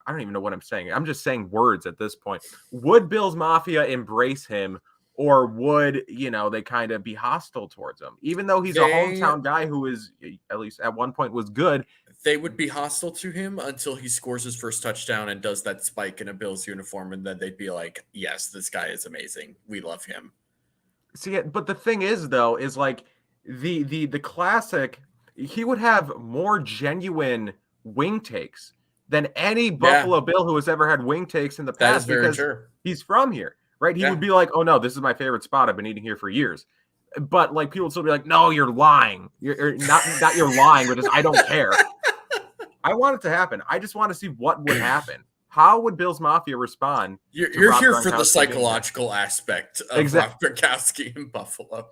I don't even know what I'm saying. I'm just saying words at this point. Would Bill's Mafia embrace him, or would, they kind of be hostile towards him, even though he's a hometown guy who is, at least at one point, was good. They would be hostile to him until he scores his first touchdown and does that spike in a Bills uniform, and then they'd be like, yes, this guy is amazing. We love him. See, but the thing is, though, is like the classic, he would have more genuine wing takes than any Buffalo Bill who has ever had wing takes in the past, because he's from here, right? He would be like, oh, no, this is my favorite spot. I've been eating here for years. But like people would still be like, no, you're lying. You're not you're lying, but I don't care. I want it to happen. I just want to see what would happen. How would Bill's Mafia respond? You're here for the psychological aspect of Rob Gronkowski in Buffalo.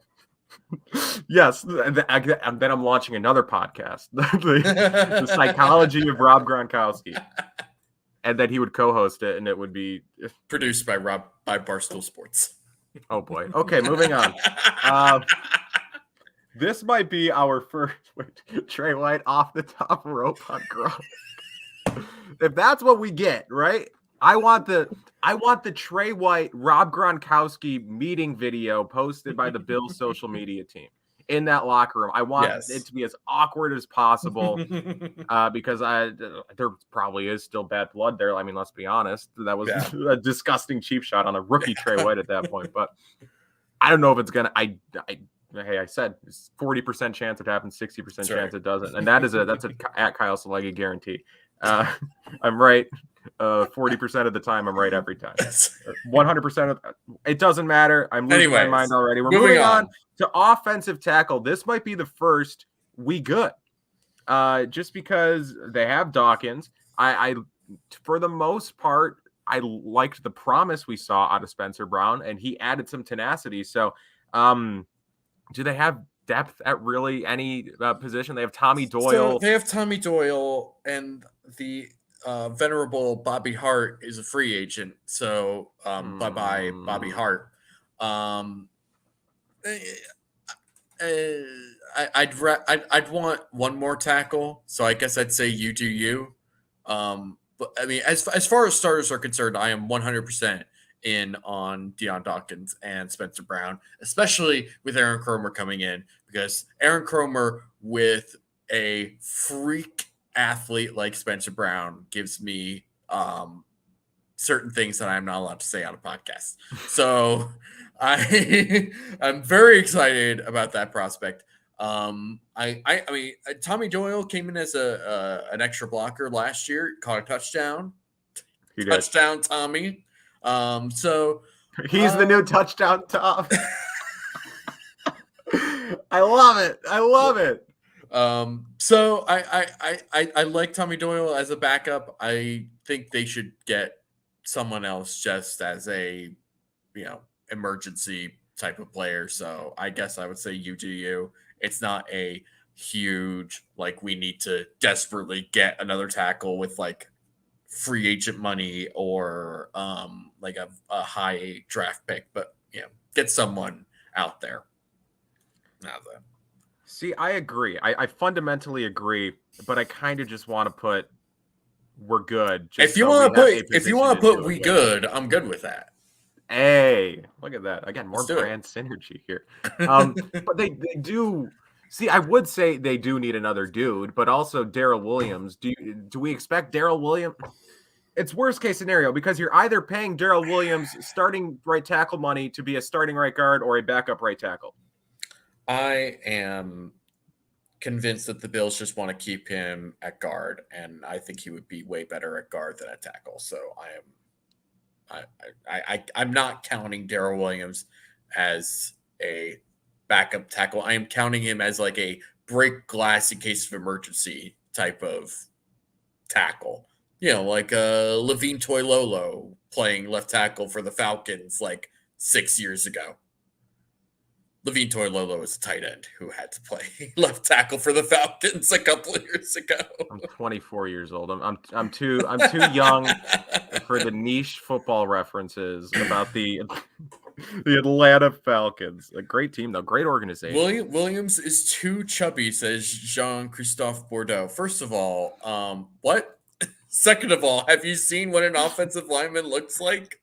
Yes, and then I'm launching another podcast, the psychology of Rob Gronkowski, and then he would co-host it, and it would be produced by Barstool Sports. Oh boy. Okay, moving on. This might be our first Trey White off the top rope on Gronk. If that's what we get, right? I want the Trey White Rob Gronkowski meeting video posted by the Bills social media team in that locker room. I want it to be as awkward as possible, because there probably is still bad blood there. I mean, let's be honest. That was a disgusting cheap shot on a rookie Trey White at that point. But I don't know if it's gonna. I said it's 40% chance it happens, 60% chance it doesn't, and that's a at Kyle Silagyi guarantee. I'm right 40% of the time. I'm right every time. 100% of it doesn't matter. I'm losing my mind already. We're moving on to offensive tackle. This might be the first we good, just because they have Dawkins. I for the most part, I liked the promise we saw out of Spencer Brown, and he added some tenacity. So, do they have depth at really any position? They have Tommy Doyle. So they have Tommy Doyle, and the venerable Bobby Hart is a free agent. So bye-bye, Bobby Hart. I'd want one more tackle. So I guess I'd say you do you. But I mean, as far as starters are concerned, I am 100% in on Deion Dawkins and Spencer Brown, especially with Aaron Kromer coming in, because Aaron Kromer with a freak athlete like Spencer Brown gives me certain things that I'm not allowed to say on a podcast. So I'm very excited about that prospect. I mean, Tommy Doyle came in as an extra blocker last year, caught a touchdown. Touchdown, Tommy. So he's the new touchdown Tom. I love it. So I like Tommy Doyle as a backup. I think they should get someone else just as a emergency type of player. So I guess I would say you do you. It's not a huge we need to desperately get another tackle with free agent money or a high draft pick, but get someone out there. See, I agree. I fundamentally agree, but I kind of just want to put we're good. If you want to put we good, I'm good with that. Hey, look at that. Again, more Let's do brand synergy here. it. But they do see, I would say they do need another dude, but also Darrell Williams. Do we expect Darrell Williams? It's worst case scenario because you're either paying Darrell Williams starting right tackle money to be a starting right guard or a backup right tackle. I am convinced that the Bills just want to keep him at guard, and I think he would be way better at guard than at tackle. So I'm not counting Darrell Williams as a backup tackle. I am counting him as like a break glass in case of emergency type of tackle. You know, like Levine Toilolo playing left tackle for the Falcons like 6 years ago. Levine Toilolo is a tight end who had to play left tackle for the Falcons a couple of years ago. I'm 24 years old. I'm too young for the niche football references about the Atlanta Falcons. A great team though, great organization. Williams is too chubby, says Jean-Christophe Bordeaux. First of all, what? Second of all, have you seen what an offensive lineman looks like?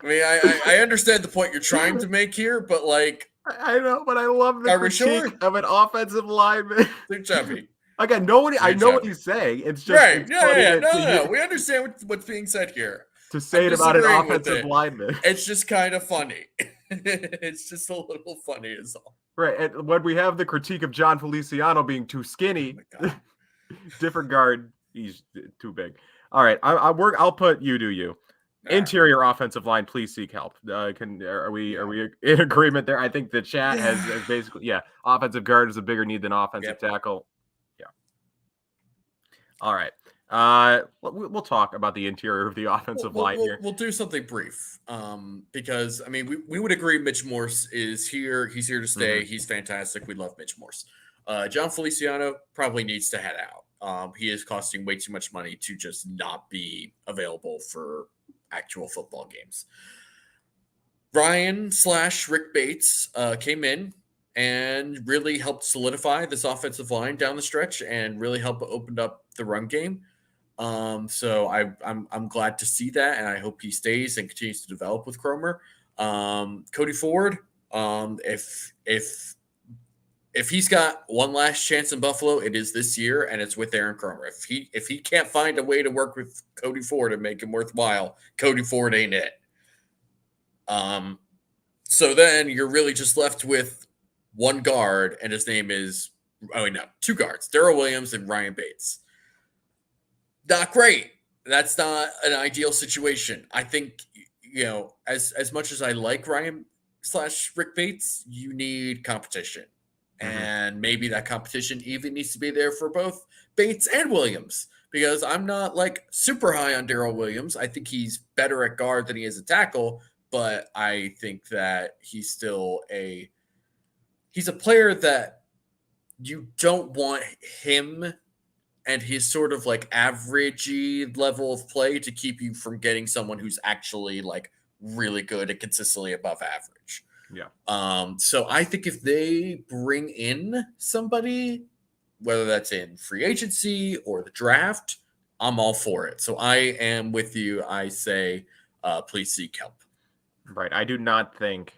I mean, I understand the point you're trying to make here, but like, I know, but I love the critique of an offensive lineman. Too chubby. Again, I know what he's saying. It's just right. It's No. We understand what's being said here. To say it about an offensive lineman. It's just kind of funny. It's just a little funny is all. Right. And when we have the critique of John Feliciano being too skinny, different guard, he's too big. All right. I'll put you do you. Interior offensive line, please seek help. Are we in agreement there? I think the chat has basically offensive guard is a bigger need than offensive tackle. Yeah. All right. We'll talk about the interior of the offensive line here. We'll do something brief. Because I mean we would agree Mitch Morse is here. He's here to stay. He's fantastic. We love Mitch Morse. John Feliciano probably needs to head out. He is costing way too much money to just not be available for actual football games. Ryan/Rick Bates came in and really helped solidify this offensive line down the stretch and really helped open up the run game. So I'm glad to see that, and I hope he stays and continues to develop with Cromer. Cody Ford, if he's got one last chance in Buffalo, it is this year, and it's with Aaron Cromer. If he can't find a way to work with Cody Ford and make him worthwhile, Cody Ford ain't it. So then you're really just left with one guard, and his name is two guards, Darrell Williams and Ryan Bates. Not great. That's not an ideal situation. I think, as much as I like Ryan/Rick Bates, you need competition. And maybe that competition even needs to be there for both Bates and Williams, because I'm not like super high on Darrell Williams. I think he's better at guard than he is at tackle, but I think that he's still he's a player that you don't want him and his sort of like averagey level of play to keep you from getting someone who's actually like really good and consistently above average. Yeah. So I think if they bring in somebody, whether that's in free agency or the draft, I'm all for it. So I am with you. I say, please seek help. Right. I do not think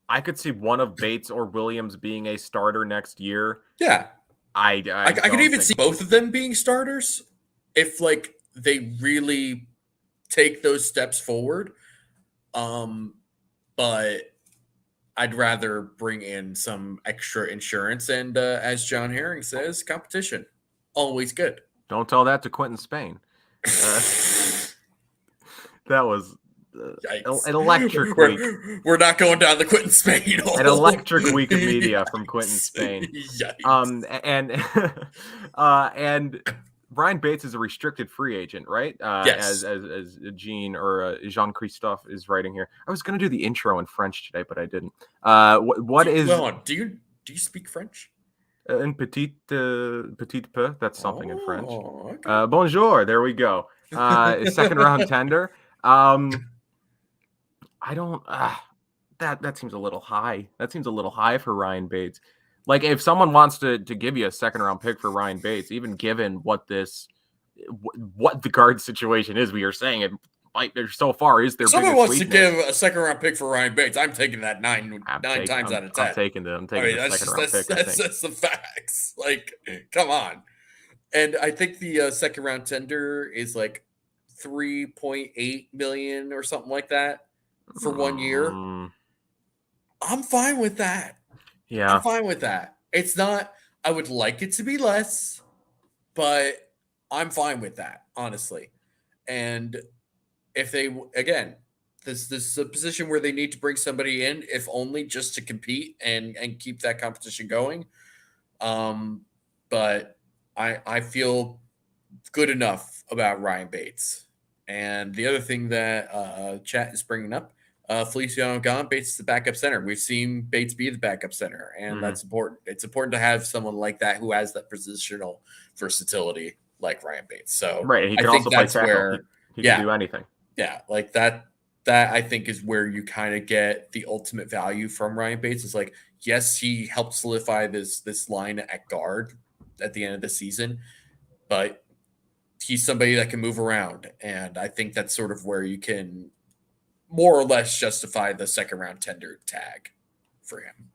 I could see one of Bates or Williams being a starter next year. Yeah. I could even see both of them being starters if like they really take those steps forward. But I'd rather bring in some extra insurance. And as John Herring says, competition, always good. Don't tell that to Quentin Spain. That was an electric week. We're not going down the Quentin Spain hole. An electric week of media from Quentin Spain. And Ryan Bates is a restricted free agent, right? Yes. As Jean or Jean-Christophe is writing here. I was going to do the intro in French today, but I didn't. Do you speak French? Un petit peu. That's something in French. Okay. Bonjour. There we go. Second round tender. I don't. That seems a little high. That seems a little high for Ryan Bates. Like if someone wants to give you a second round pick for Ryan Bates, even given what the guard situation is, we are saying it like so far is their Someone biggest wants weakness. to give a second-round pick for Ryan Bates. I'm taking that nine times out of 10. I'm taking the second-round pick. That's the facts. Like, come on. And I think the second-round tender is like $3.8 million or something like that for 1 year. I'm fine with that. Yeah, I'm fine with that. It's not. I would like it to be less, but I'm fine with that, honestly. And if they, again, this is a position where they need to bring somebody in, if only just to compete and keep that competition going. But I feel good enough about Ryan Bates. And the other thing that chat is bringing up, Feliciano gone, Bates is the backup center. We've seen Bates be the backup center, and that's important. It's important to have someone like that who has that positional versatility like Ryan Bates. So right, and he can also play tackle. He can do anything. Yeah, like that I think is where you kind of get the ultimate value from Ryan Bates. Is like, yes, he helped solidify this line at guard at the end of the season, but he's somebody that can move around, and I think that's sort of where you can more or less justify the second-round tender tag for him.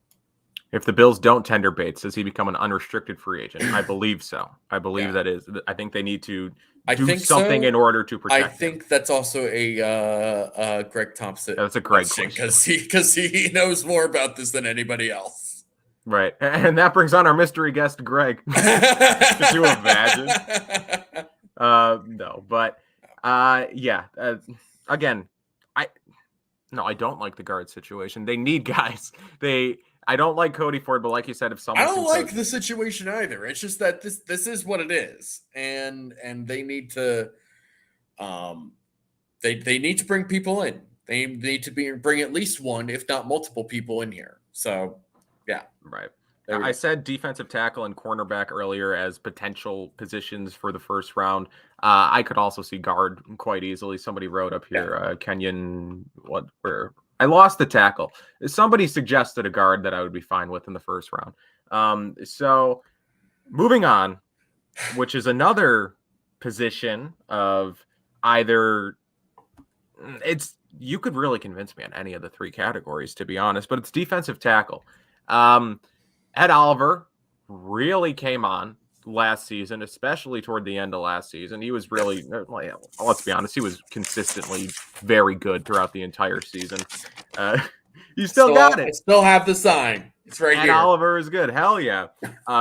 If the Bills don't tender Bates, does he become an unrestricted free agent? I believe so. I believe that is. I think they need to do something in order to protect him. I think that's also a Greg Thompson. That's a great question because he knows more about this than anybody else. Right, and that brings on our mystery guest, Greg. Could you imagine? No, but yeah. Again, I don't like the guard situation. They need guys. I don't like Cody Ford, but like you said, if someone I don't like the situation either. It's just that this is what it is, and they need to they need to bring people in. They need to bring at least one, if not multiple people in here. So yeah, right. I said defensive tackle and cornerback earlier as potential positions for the first round. I could also see guard quite easily. Somebody wrote up here, Kenyon, I lost the tackle. Somebody suggested a guard that I would be fine with in the first round. So moving on, which is another position of either you could really convince me on any of the three categories, to be honest, but it's defensive tackle. Ed Oliver really came on last season, especially toward the end of last season. He was really, let's be honest, he was consistently very good throughout the entire season. You still got it. I still have the sign. It's right here. Ed Oliver is good. Hell yeah.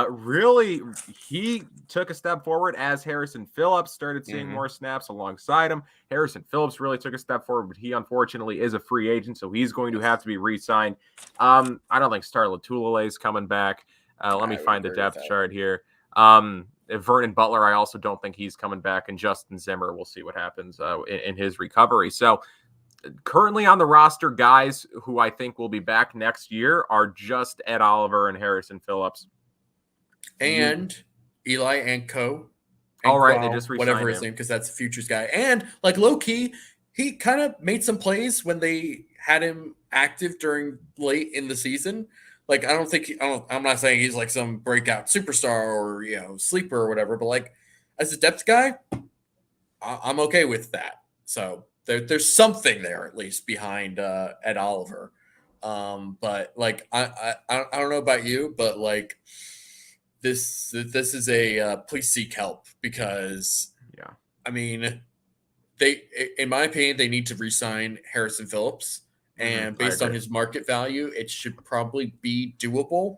Really, he took a step forward as Harrison Phillips started seeing more snaps alongside him. Harrison Phillips really took a step forward, but he unfortunately is a free agent, so he's going to have to be re-signed. I don't think Star Lotulelei is coming back. Let me find the depth chart here. Vernon Butler, I also don't think he's coming back, and Justin Zimmer, we'll see what happens in his recovery. So currently on the roster, guys who I think will be back next year are just Ed Oliver and Harrison Phillips. And Eli Anko. All right, they just re-signed whatever his name, because that's Futures guy. And like low-key, he kind of made some plays when they had him active during late in the season. Like, I'm not saying he's like some breakout superstar or, sleeper or whatever, but like as a depth guy, I'm okay with that. So there's something there at least behind Ed Oliver. But like, I don't know about you, but like this is a please seek help, because I mean, in my opinion, they need to re-sign Harrison Phillips. And based on his market value, it should probably be doable.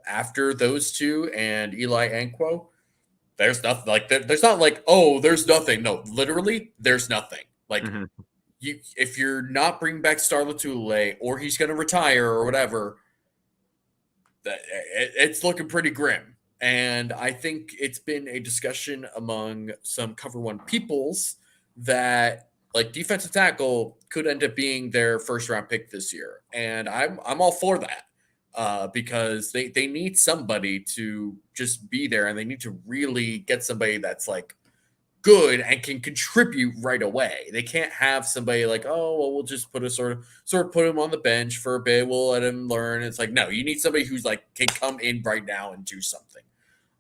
After those two and Eli Anko, there's nothing like that. There's not like, oh, there's nothing. No, literally, there's nothing. Like if you're not bringing back Star Lotulelei, or he's going to retire or whatever, it's looking pretty grim. And I think it's been a discussion among some Cover One peoples that like defensive tackle could end up being their first round pick this year. And I'm all for that because they need somebody to just be there, and they need to really get somebody that's like good and can contribute right away. They can't have somebody like, oh, well, we'll just put a sort of put him on the bench for a bit. We'll let him learn. It's like, no, you need somebody who's like, can come in right now and do something.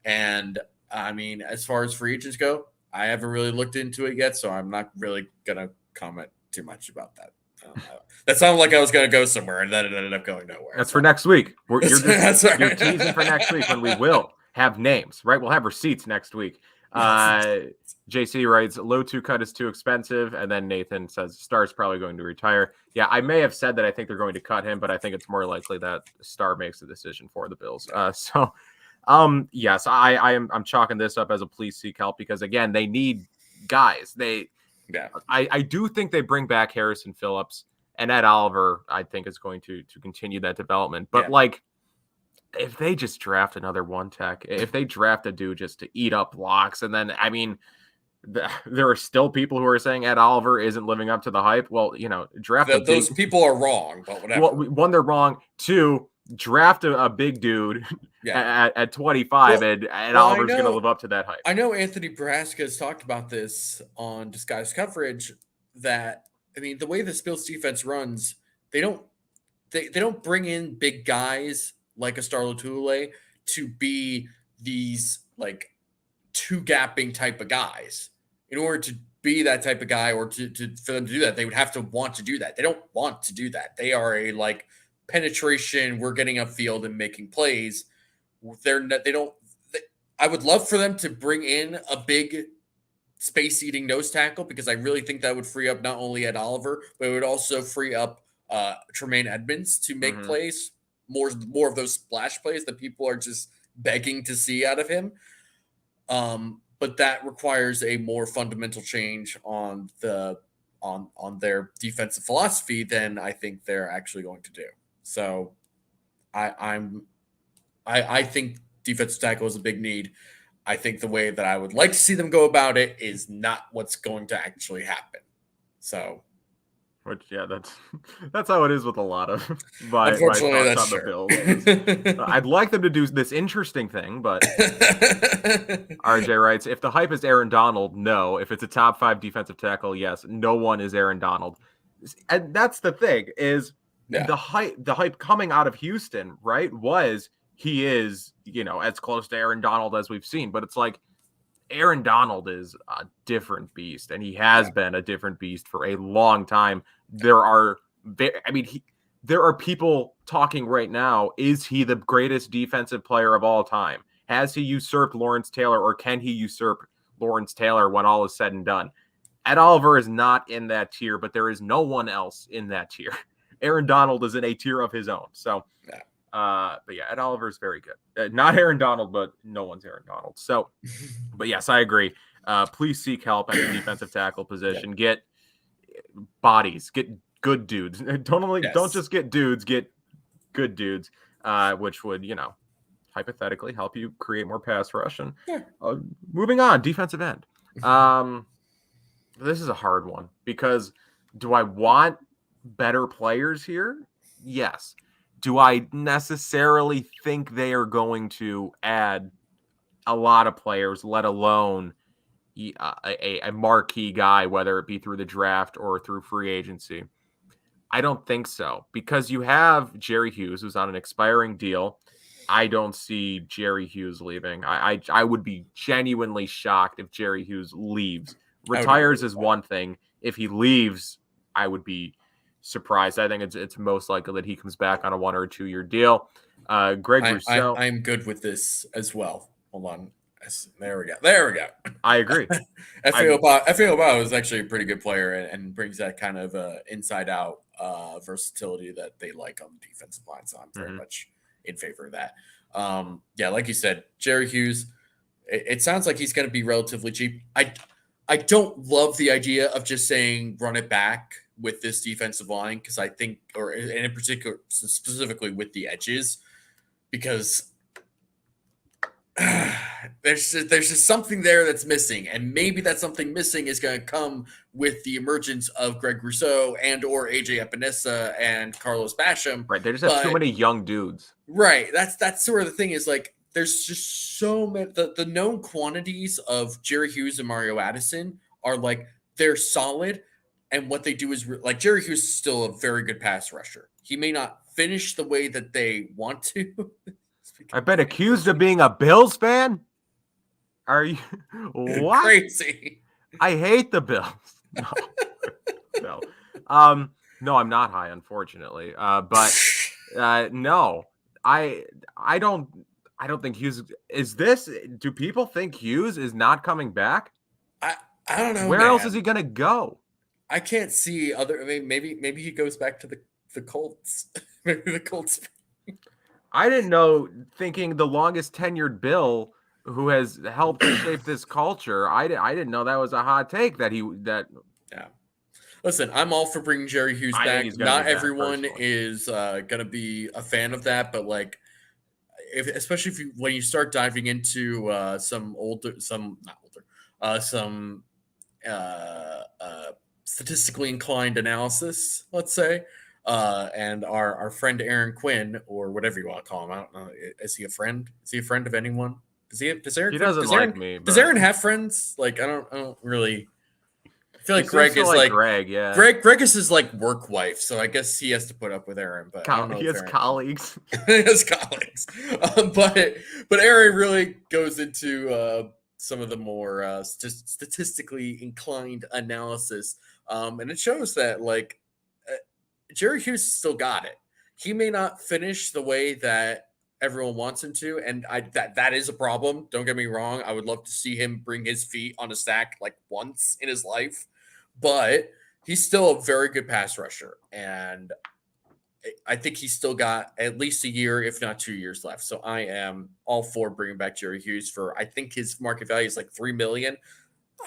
And I mean, as far as free agents go, I haven't really looked into it yet, so I'm not really gonna comment too much about that. That sounded like I was gonna go somewhere, and then it ended up going nowhere. That's for next week. You're right. teasing for next week when we will have names, right? We'll have receipts next week. JC writes, low 2 cut is too expensive. And then Nathan says, Star's probably going to retire. Yeah, I may have said that I think they're going to cut him, but I think it's more likely that Star makes the decision for the Bills. Yes, I'm chalking this up as a please seek help because, again, they need guys. I do think they bring back Harrison Phillips, and Ed Oliver, I think, is going to continue that development. But, if they just draft another one tech, if they draft a dude just to eat up blocks, and then, I mean, there are still people who are saying Ed Oliver isn't living up to the hype. Well, draft those people are wrong, but whatever. Well, one, they're wrong. Two, draft a big dude at 25, and Oliver's going to live up to that hype. I know Anthony Braska has talked about this on Disguised Coverage that, I mean, the way the Bills defense runs, they don't bring in big guys like a Star Lotulelei to be these like two gapping type of guys. In order to be that type of guy or for them to do that, they would have to want to do that. They don't want to do that. They are a like penetration. We're getting upfield and making plays. I would love for them to bring in a big space-eating nose tackle because I really think that would free up not only Ed Oliver, but it would also free up Tremaine Edmonds to make plays, more of those splash plays that people are just begging to see out of him. But that requires a more fundamental change on their defensive philosophy than I think they're actually going to do. So I think defensive tackle is a big need. I think the way that I would like to see them go about it is not what's going to actually happen. So, that's how it is with a lot of unfortunately, that's on the Bills. I'd like them to do this interesting thing, but RJ writes, if the hype is Aaron Donald, no. If it's a top 5 defensive tackle, yes. No one is Aaron Donald. And that's the thing is the hype coming out of Houston, right, was he is, as close to Aaron Donald as we've seen. But it's like Aaron Donald is a different beast, and he has been a different beast for a long time. There are people talking right now, is he the greatest defensive player of all time? Has he usurped Lawrence Taylor, or can he usurp Lawrence Taylor when all is said and done? Ed Oliver is not in that tier, but there is no one else in that tier. Aaron Donald is in a tier of his own. So, but yeah, Ed Oliver is very good. Not Aaron Donald, but no one's Aaron Donald. So, but yes, I agree. Please seek help at the defensive tackle position. Get bodies. Get good dudes. Don't just get dudes. Get good dudes, which would hypothetically help you create more pass rush. And moving on, defensive end. This is a hard one because do I want better players here? Yes. Do I necessarily think they are going to add a lot of players, let alone a marquee guy, whether it be through the draft or through free agency? I don't think so, because you have Jerry Hughes, who's on an expiring deal. I don't see Jerry Hughes leaving. I would be genuinely shocked if Jerry Hughes leaves. Retires is one thing. If he leaves, I would be surprised. I think it's most likely that he comes back on a 1 or 2 year deal. Greg Rousseau. I'm good with this as well. Hold on. There we go. I agree. Efe is actually a pretty good player and brings that kind of inside out versatility that they like on the defensive line. So I'm very much in favor of that. Like you said, Jerry Hughes, it sounds like he's going to be relatively cheap. I don't love the idea of just saying run it back with this defensive line because I think, or in particular, specifically with the edges, because there's just something there that's missing, and maybe that something missing is going to come with the emergence of Greg Rousseau and or AJ Epinesa and Carlos Basham. Right, they just have too many young dudes. Right, that's sort of the thing is like there's just so many. The known quantities of Jerry Hughes and Mario Addison are like they're solid. And what they do is like Jerry Hughes is still a very good pass rusher. He may not finish the way that they want to. I've been accused of being a Bills fan. Are you what? Crazy. I hate the Bills. No, no. No, I'm not high, unfortunately. But no, I I don't I don't think Hughes is this. Do people think Hughes is not coming back? I I don't know, Where else is he man. gonna go? I can't see other. I mean, maybe he goes back to the Colts. Maybe the Colts. I didn't know. Thinking the longest tenured Bill who has helped shape this culture. I didn't know that was a hot take that that. Yeah. Listen, I'm all for bringing Jerry Hughes I think back. he's gonna be Not back everyone personally. is gonna be a fan of that, but like, especially if when you start diving into some older, some not older, some statistically inclined analysis, let's say, and our friend Aaron Quinn, or whatever you want to call him. I don't know. Is he a friend? Is he a friend of anyone? Does Aaron He Quinn doesn't like me, does but Aaron have friends? Like I don't really. I feel he like seems Greg to is like like Greg. Yeah, Greg is his like work wife, so I guess he has to put up with Aaron. But I don't know He if has Aaron colleagues. his colleagues. But Aaron really goes into some of the more statistically inclined analysis, and it shows that like uh, Jerry Hughes still got it. He may not finish the way that everyone wants him to, and that is a problem. Don't get me wrong. I would love to see him bring his feet on a stack like once in his life, but he's still a very good pass rusher, and I think he's still got at least a year, if not 2 years left. So I am all for bringing back Jerry Hughes for. I think his market value is like 3 million.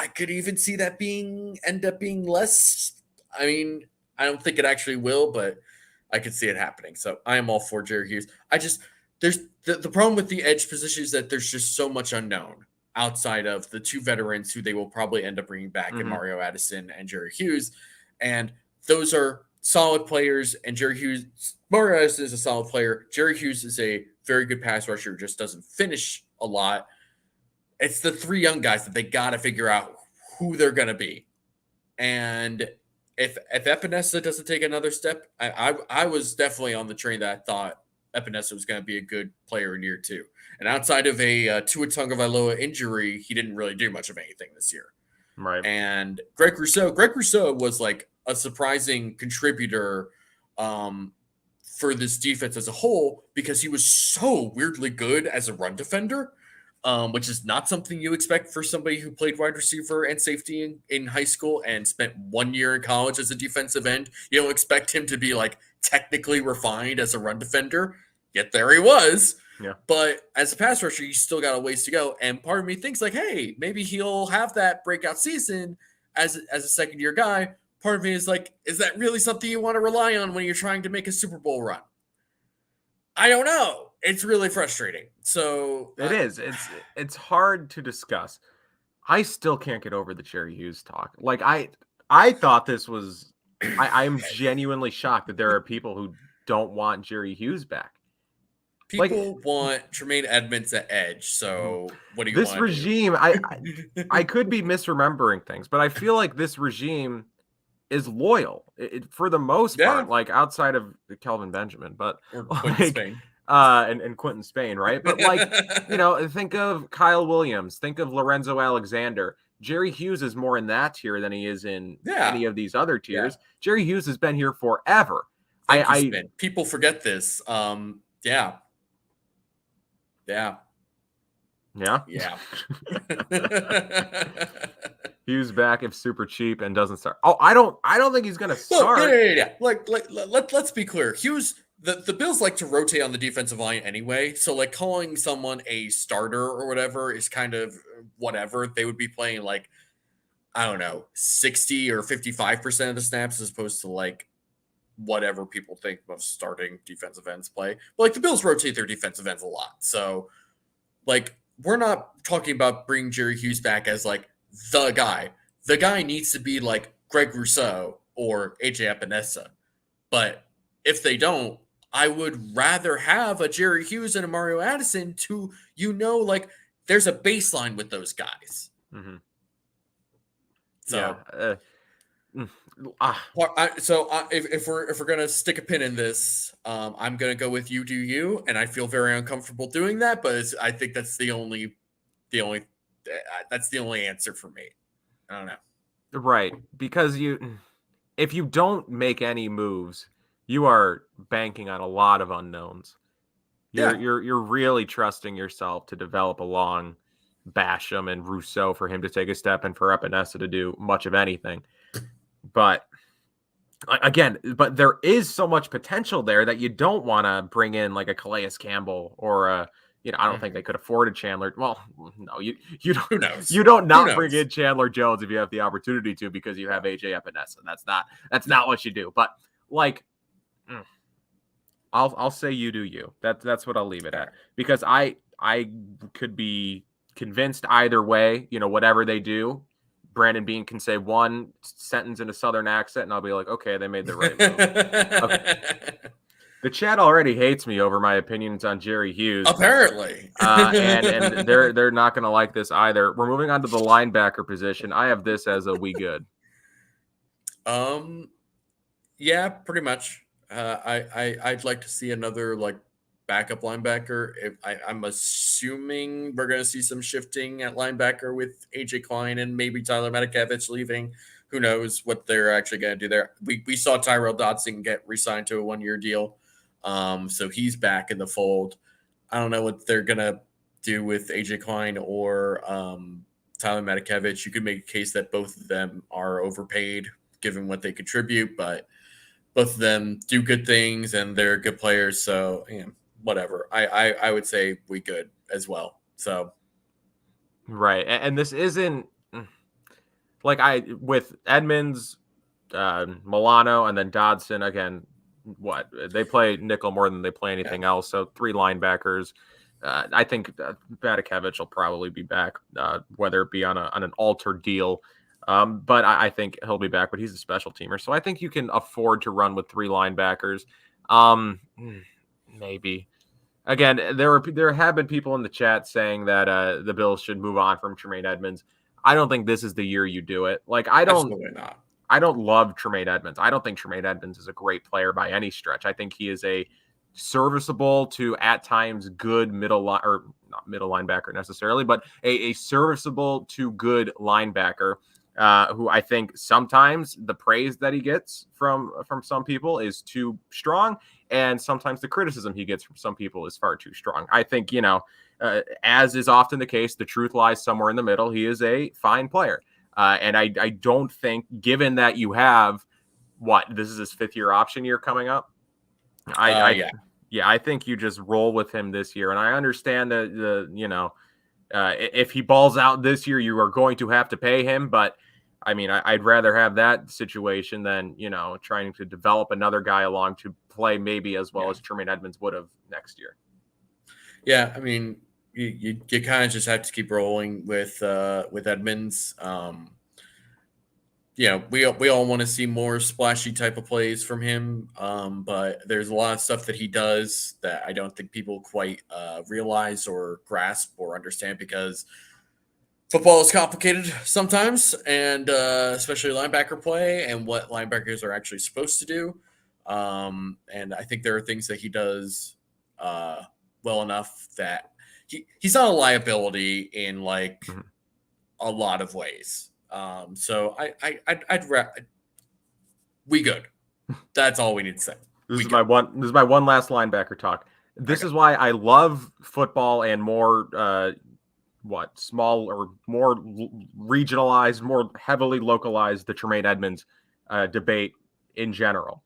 I could even see that being end up being less. I mean, I don't think it actually will, but I could see it happening. So I am all for Jerry Hughes. I just there's the problem with the edge position is that there's just so much unknown outside of the two veterans who they will probably end up bringing back in Hmm. Mario Addison and Jerry Hughes, and those are solid players. And Mario Addison is a solid player. Jerry Hughes is a very good pass rusher, just doesn't finish a lot. It's the three young guys that they got to figure out who they're going to be. And if Epinesa doesn't take another step, I was definitely on the train that I thought Epinesa was going to be a good player in year two. And outside of a Tua Tagovailoa injury, he didn't really do much of anything this year. Right. And Greg Rousseau was like a surprising contributor for this defense as a whole because he was so weirdly good as a run defender, which is not something you expect for somebody who played wide receiver and safety in high school and spent 1 year in college as a defensive end. You don't expect him to be like technically refined as a run defender, yet there he was. Yeah. But as a pass rusher, you still got a ways to go. And part of me thinks like, hey, maybe he'll have that breakout season as a second year guy. Part of me is like, is that really something you want to rely on when you're trying to make a Super Bowl run? I don't know. It's really frustrating. So It is. It's hard to discuss. I still can't get over the Jerry Hughes talk. Like I thought this was. I'm genuinely shocked that there are people who don't want Jerry Hughes back. Like people want Tremaine Edmonds at edge. So what do you this want to regime, I could be misremembering things, but I feel like this regime is loyal for the most part, Yeah. like outside of Kelvin Benjamin, but Or Quentin like Spain. and Quentin Spain, right? But like, think of Kyle Williams, think of Lorenzo Alexander. Jerry Hughes is more in that tier than he is in Yeah. any of these other Yeah. tiers. Jerry Hughes has been here forever. Thank you, I Spin. People forget this. Yeah. Yeah. yeah. Yeah. Hughes back if super cheap and doesn't start. Oh, I don't think he's gonna Look, start. yeah. Let's be clear. Hughes, the Bills like to rotate on the defensive line anyway. So like calling someone a starter or whatever is kind of whatever. They would be playing like, I don't know, 60 or 55% of the snaps as opposed to like whatever people think of starting defensive ends play. But like the Bills rotate their defensive ends a lot. So like we're not talking about bringing Jerry Hughes back as like the guy. The guy needs to be like Greg Rousseau or AJ Epinesa. But if they don't, I would rather have a Jerry Hughes and a Mario Addison to, like there's a baseline with those guys. Mm-hmm. So Yeah. if we're gonna stick a pin in this, I'm gonna go with you do you, and I feel very uncomfortable doing that, but I think that's the only That's the only answer for me. I don't know. Right, because if you don't make any moves, you are banking on a lot of unknowns. Yeah. You're really trusting yourself to develop along Basham and Rousseau for him to take a step and for Epinesa to do much of anything. But again, there is so much potential there that you don't want to bring in like a Calais Campbell or a, I don't think they could afford a Chandler. Well, no, you don't. Who knows? You don't Who not bring knows? in Chandler Jones if you have the opportunity to because you have AJ Epinesa. That's not what you do. But like, I'll say you do you. That's what I'll leave it at because I could be convinced either way. Whatever they do, Brandon Bean can say one sentence in a Southern accent, and I'll be like, okay, they made the right move. Okay. The chat already hates me over my opinions on Jerry Hughes. Apparently. And they're not going to like this either. We're moving on to the linebacker position. I have this as a we good. Yeah, pretty much. I'd like to see another like backup linebacker. I'm assuming we're going to see some shifting at linebacker with AJ Klein and maybe Tyler Matakevich leaving. Who knows what they're actually going to do there? We saw Tyrell Dodson get re-signed to a 1-year deal, so he's back in the fold. I don't know what they're going to do with AJ Klein or Tyler Matakevich. You could make a case that both of them are overpaid given what they contribute, but both of them do good things and they're good players. So whatever. I would say we good as well. So right, and this isn't like with Edmonds, Milano, and then Dodson again. What they play nickel more than they play anything else. So 3 linebackers. I think Matakevich will probably be back, whether it be on an altered deal. But I think he'll be back. But he's a special teamer, so I think you can afford to run with 3 linebackers. Maybe. Again, there have been people in the chat saying that the Bills should move on from Tremaine Edmonds. I don't think this is the year you do it. Like absolutely not. I don't love Tremaine Edmonds. I don't think Tremaine Edmonds is a great player by any stretch. I think he is a serviceable to at times good or not middle linebacker necessarily, but a serviceable to good linebacker who I think sometimes the praise that he gets from some people is too strong, and sometimes the criticism he gets from some people is far too strong. I think, as is often the case, the truth lies somewhere in the middle. He is a fine player. And I don't think, given that you have this is his 5th-year option year coming up. I think you just roll with him this year. And I understand that if he balls out this year, you are going to have to pay him. But I mean, I'd rather have that situation than trying to develop another guy along to play maybe as well as Tremaine Edmonds would have next year. Yeah, I mean, you kind of just have to keep rolling with Edmonds. We all want to see more splashy type of plays from him, but there's a lot of stuff that he does that I don't think people quite realize or grasp or understand because football is complicated sometimes, and especially linebacker play and what linebackers are actually supposed to do. And I think there are things that he does well enough that he's not a liability in like a lot of ways. So we good. That's all we need to say. This is my one last linebacker talk. This is why I love football and more small or more regionalized, more heavily localized the Tremaine Edmonds debate in general.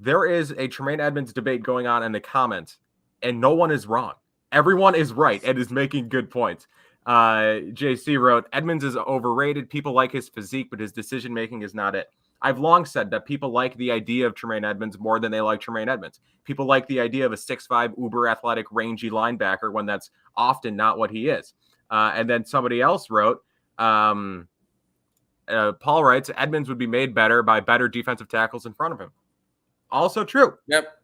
There is a Tremaine Edmonds debate going on in the comments, and no one is wrong. Everyone is right and is making good points. JC wrote, Edmonds is overrated. People like his physique, but his decision-making is not it. I've long said that people like the idea of Tremaine Edmonds more than they like Tremaine Edmonds. People like the idea of a 6'5", uber-athletic, rangy linebacker when that's often not what he is. And then somebody else wrote, Paul writes, Edmonds would be made better by better defensive tackles in front of him. Also true. Yep.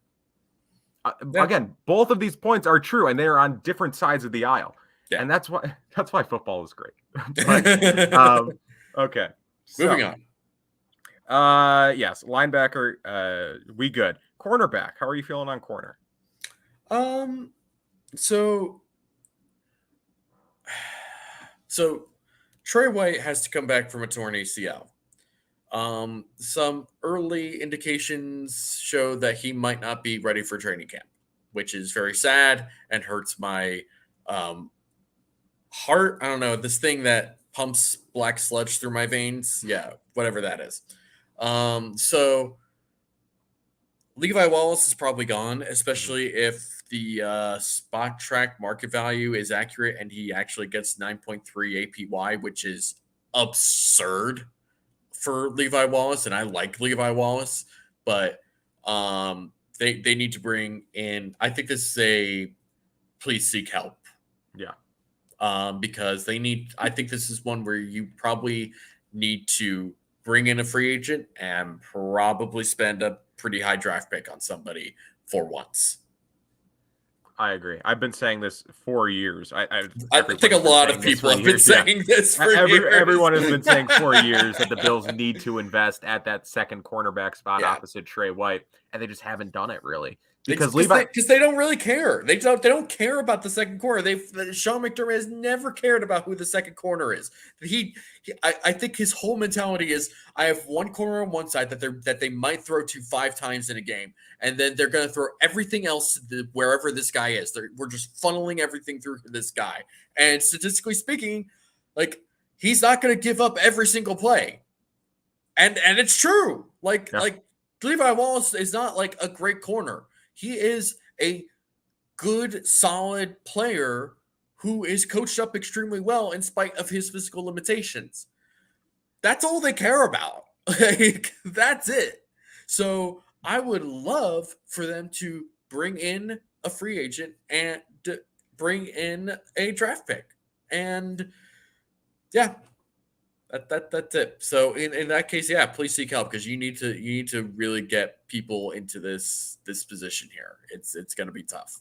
Again, both of these points are true, and they are on different sides of the aisle. Yeah. And that's why football is great. But, okay. Moving on. Yes, linebacker, we good. Cornerback, how are you feeling on corner? So So Trey White has to come back from a torn ACL. Some early indications show that he might not be ready for training camp, which is very sad and hurts my heart. I don't know, this thing that pumps black sludge through my veins. Yeah, whatever that is. So Levi Wallace is probably gone, especially if the spot track market value is accurate and he actually gets 9.3 APY, which is absurd for Levi Wallace. And I like Levi Wallace, but they need to bring in, I think this is a please seek help. Yeah. Because I think this is one where you probably need to bring in a free agent and probably spend a pretty high draft pick on somebody for once. I agree. I've been saying this for years. I think a lot of people have been saying this for years. Everyone has been saying for years that the Bills need to invest at that second cornerback spot opposite Trey White, and they just haven't done it really. Because they don't really care. They don't care about the second corner. Sean McDermott has never cared about who the second corner is. I think his whole mentality is, I have one corner on one side that they might throw to 5 times in a game, and then they're going to throw everything else wherever this guy is. We're just funneling everything through this guy. And statistically speaking, like, he's not going to give up every single play. And it's true. Like Levi Wallace is not like a great corner. He is a good, solid player who is coached up extremely well in spite of his physical limitations. That's all they care about. Like, that's it. So I would love for them to bring in a free agent and bring in a draft pick. And yeah, that's it. So in that case, yeah, please seek help, because you need to really get people into this position here. It's going to be tough.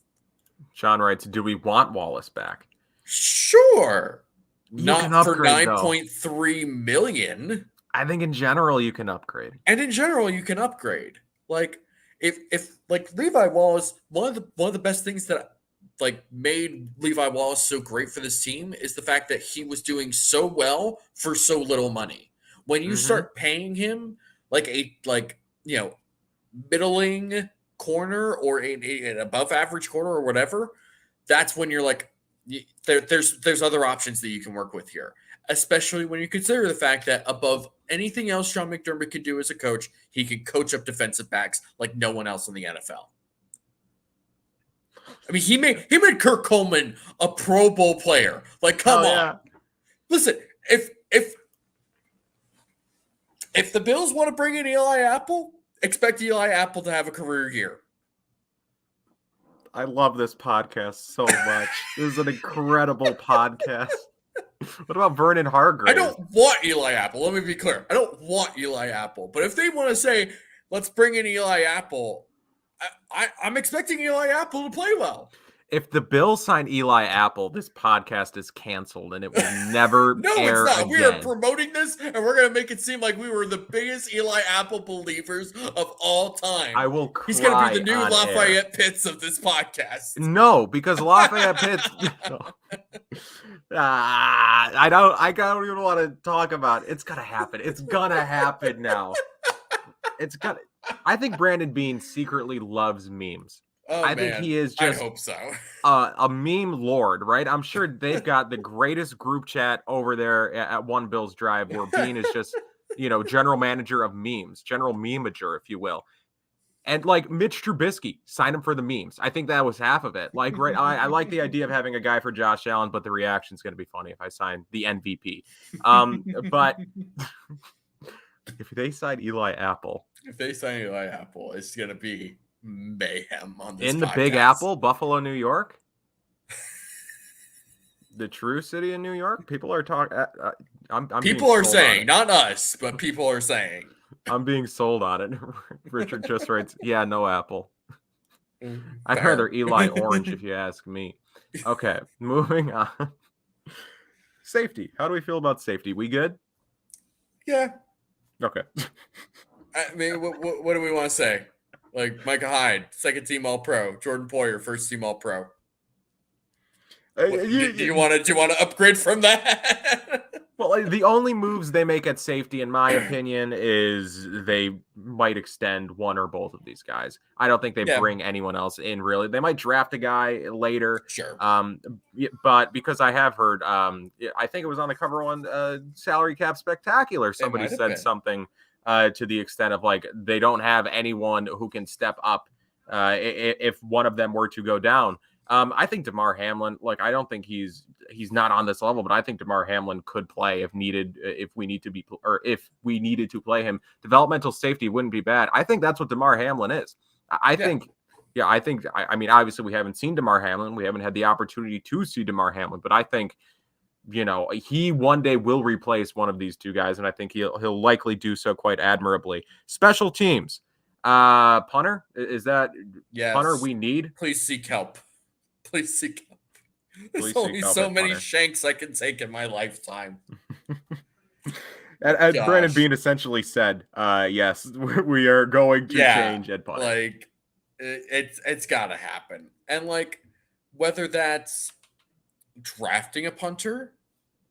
John writes, do we want Wallace back? Sure. Not for 9.3 million. I think in general you can upgrade. And in general you can upgrade. Like, if like Levi Wallace, one of the best things that like made Levi Wallace so great for this team is the fact that he was doing so well for so little money. When you start paying him like middling corner or an above average corner or whatever, that's when you're like, there's other options that you can work with here. Especially when you consider the fact that above anything else Sean McDermott could do as a coach, he can coach up defensive backs like no one else in the NFL. I mean, he made Kirk Coleman a Pro Bowl player. Like, come on. Yeah. Listen, if the Bills want to bring in Eli Apple, expect Eli Apple to have a career year. I love this podcast so much. This is an incredible podcast. What about Vernon Hargrave? I don't want Eli Apple. Let me be clear. I don't want Eli Apple. But if they want to say, let's bring in Eli Apple, I'm expecting Eli Apple to play well. If the Bills sign Eli Apple, this podcast is canceled and it will never air it's not. Again. We are promoting this, and we're going to make it seem like we were the biggest Eli Apple believers of all time. I will cry. He's going to be the new Lafayette Pitts of this podcast. No, because Lafayette Pitts. I don't even want to talk about it. It's gonna happen. It's gonna happen now. I think Brandon Beane secretly loves memes. I think he is just, I hope so. A meme lord, right? I'm sure they've got the greatest group chat over there at One Bills Drive where Beane is just, general manager of memes, general memager, if you will. And like Mitch Trubisky, sign him for the memes. I think that was half of it. Like, right, I like the idea of having a guy for Josh Allen, but the reaction's going to be funny if I sign the MVP. But if they sign Eli Apple, it's going to be mayhem on this in the podcast. Big Apple, Buffalo, New York, the true city in New York. People are talking. People are saying, not us, but people are saying. I'm being sold on it. Richard just writes, yeah, no Apple. I'd rather Eli Orange if you ask me. Okay, moving on. Safety. How do we feel about safety? We good? Yeah. Okay. I mean, what do we want to say? Like Micah Hyde, second team All-Pro. Jordan Poyer, first team All-Pro. Do you want to upgrade from that? Well, the only moves they make at safety, in my opinion, is they might extend one or both of these guys. I don't think they bring anyone else in, really. They might draft a guy later. Sure. But because I have heard, I think it was on the cover one, Salary Cap Spectacular, somebody said something to the extent of, like, they don't have anyone who can step up if one of them were to go down. I think DeMar Hamlin, like, I don't think he's not on this level, but I think DeMar Hamlin could play if needed, if we needed to play him. Developmental safety wouldn't be bad. I think that's what DeMar Hamlin is. I mean, obviously we haven't seen DeMar Hamlin. We haven't had the opportunity to see DeMar Hamlin, but I think, he one day will replace one of these two guys, and I think he'll likely do so quite admirably. Special teams. Punter, is that punter we need? Please seek help. Please seek help. There's only so many shanks I can take in my lifetime. And Brandon Bean essentially said, yes, we are going to change at punter. Like, it's got to happen. And, like, whether that's drafting a punter,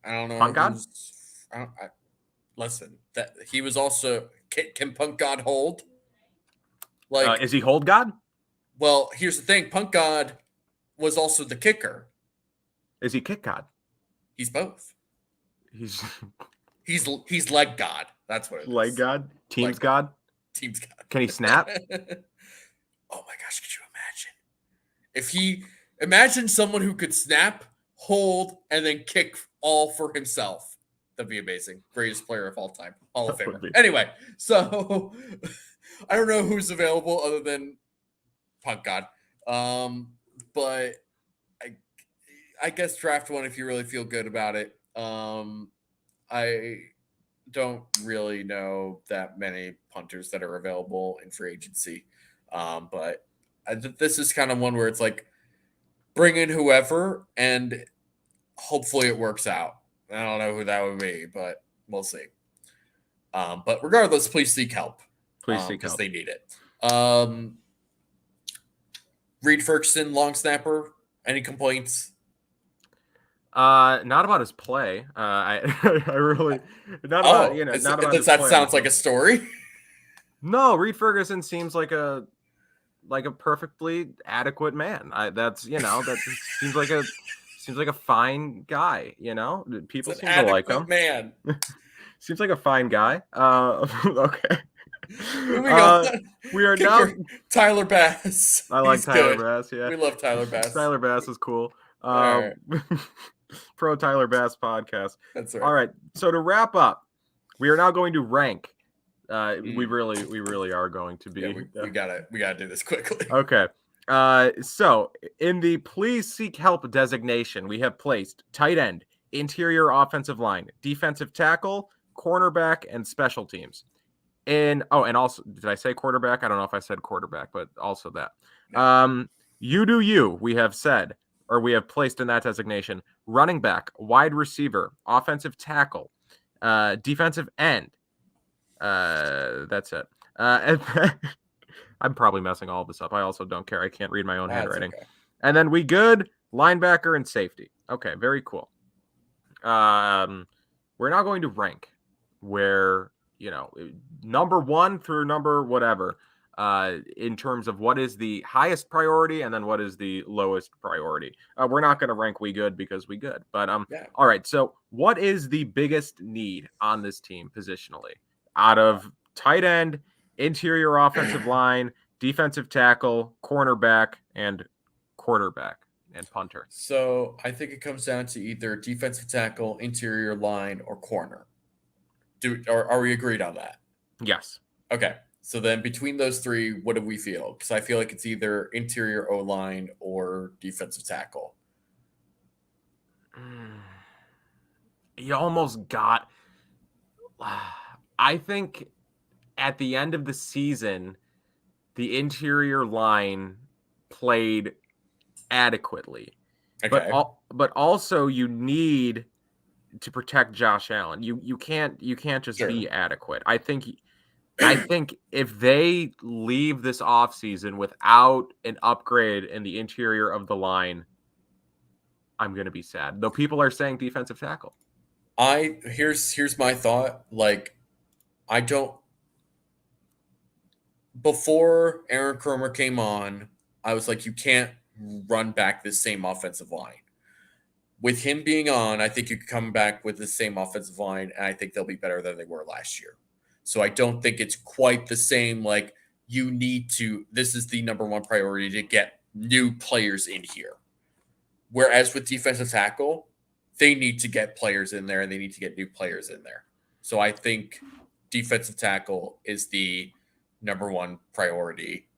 I don't know. Punt God? Listen, that he was also, can Punt God hold? Like, is he hold God? Well, here's the thing. Punt God was also the kicker. Is he kick God? He's both. He's leg God. That's what it is. Leg God? Teams God? Teams God. Can he snap? Oh my gosh, could you imagine someone who could snap, hold, and then kick all for himself? That'd be amazing. Greatest player of all time. Hall of Famer. Anyway, so I don't know who's available other than Punt God. But I guess draft one if you really feel good about it. I don't really know that many punters that are available in free agency. But this is kind of one where it's like, bring in whoever and hopefully it works out. I don't know who that would be, but we'll see. But regardless, please seek help. Please seek help. Because they need it. Reed Ferguson, long snapper. Any complaints? Not about his play. I really not about not about his play. That sounds like a story. No, Reed Ferguson seems like a perfectly adequate man. That seems like a fine guy. People seem to like him. Man, seems like a fine guy. Okay. We are now Tyler Bass. I like Tyler Bass. Yeah, we love Tyler Bass. Tyler Bass is cool. Right. Pro Tyler Bass podcast. That's right. All right. So to wrap up, we are now going to rank. We really are going to be. Yeah, we gotta do this quickly. Okay. So in the please seek help designation, we have placed tight end, interior offensive line, defensive tackle, cornerback, and special teams. And also, did I say quarterback? I don't know if I said quarterback, but also that. No. We have said, or we have placed in that designation, running back, wide receiver, offensive tackle, defensive end. That's it. I'm probably messing all this up. I also don't care. I can't read my own handwriting. Okay. And then we good, linebacker and safety. Okay, very cool. We're now going to rank where, number one through number whatever, in terms of what is the highest priority and then what is the lowest priority. We're not going to rank we good because we good, but all right. So what is the biggest need on this team positionally out of tight end, interior offensive line, defensive tackle, cornerback, and quarterback and punter? So I think it comes down to either defensive tackle, interior line, or corner. Are we agreed on that? Yes. Okay. So then between those three, what do we feel? Because I feel like it's either interior O-line or defensive tackle. You almost got... I think at the end of the season, the interior line played adequately. Okay. But also you need to protect Josh Allen. You can't just be adequate. I think if they leave this offseason without an upgrade in the interior of the line, I'm going to be sad. Though people are saying defensive tackle. Here's my thought. Like, I don't. Before Aaron Kromer came on, I was like, you can't run back this same offensive line. With him being on, I think you could come back with the same offensive line, and I think they'll be better than they were last year. So I don't think it's quite the same. Like, you need to. This is the number one priority to get new players in here. Whereas with defensive tackle, they need to get players in there, and they need to get new players in there. So I think defensive tackle is the number one priority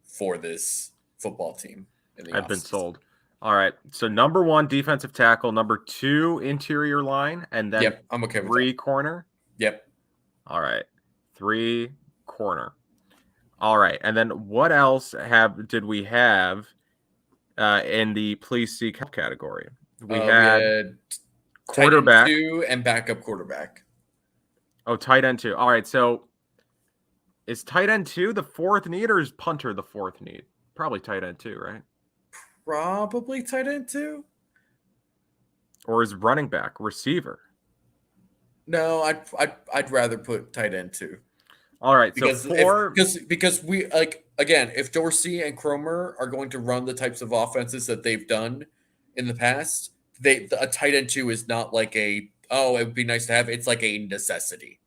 for this football team. I've been sold. All right. So number one, defensive tackle. Number two, interior line. And then I'm okay with 3 that. corner. Yep. All right. 3 corner. All right. And then what else did we have in the please see category? We had quarterback. Tight end 2 and backup quarterback. Oh, tight end 2. All right. So is tight end 2 the 4th need, or is punter the 4th need? Probably tight end 2, right? Probably tight end 2. Or is running back, receiver? No, I'd rather put tight end 2. All right, because so because we, like, again, if Dorsey and Kromer are going to run the types of offenses that they've done in the past, a tight end 2 is not like it would be nice to have. It's like a necessity.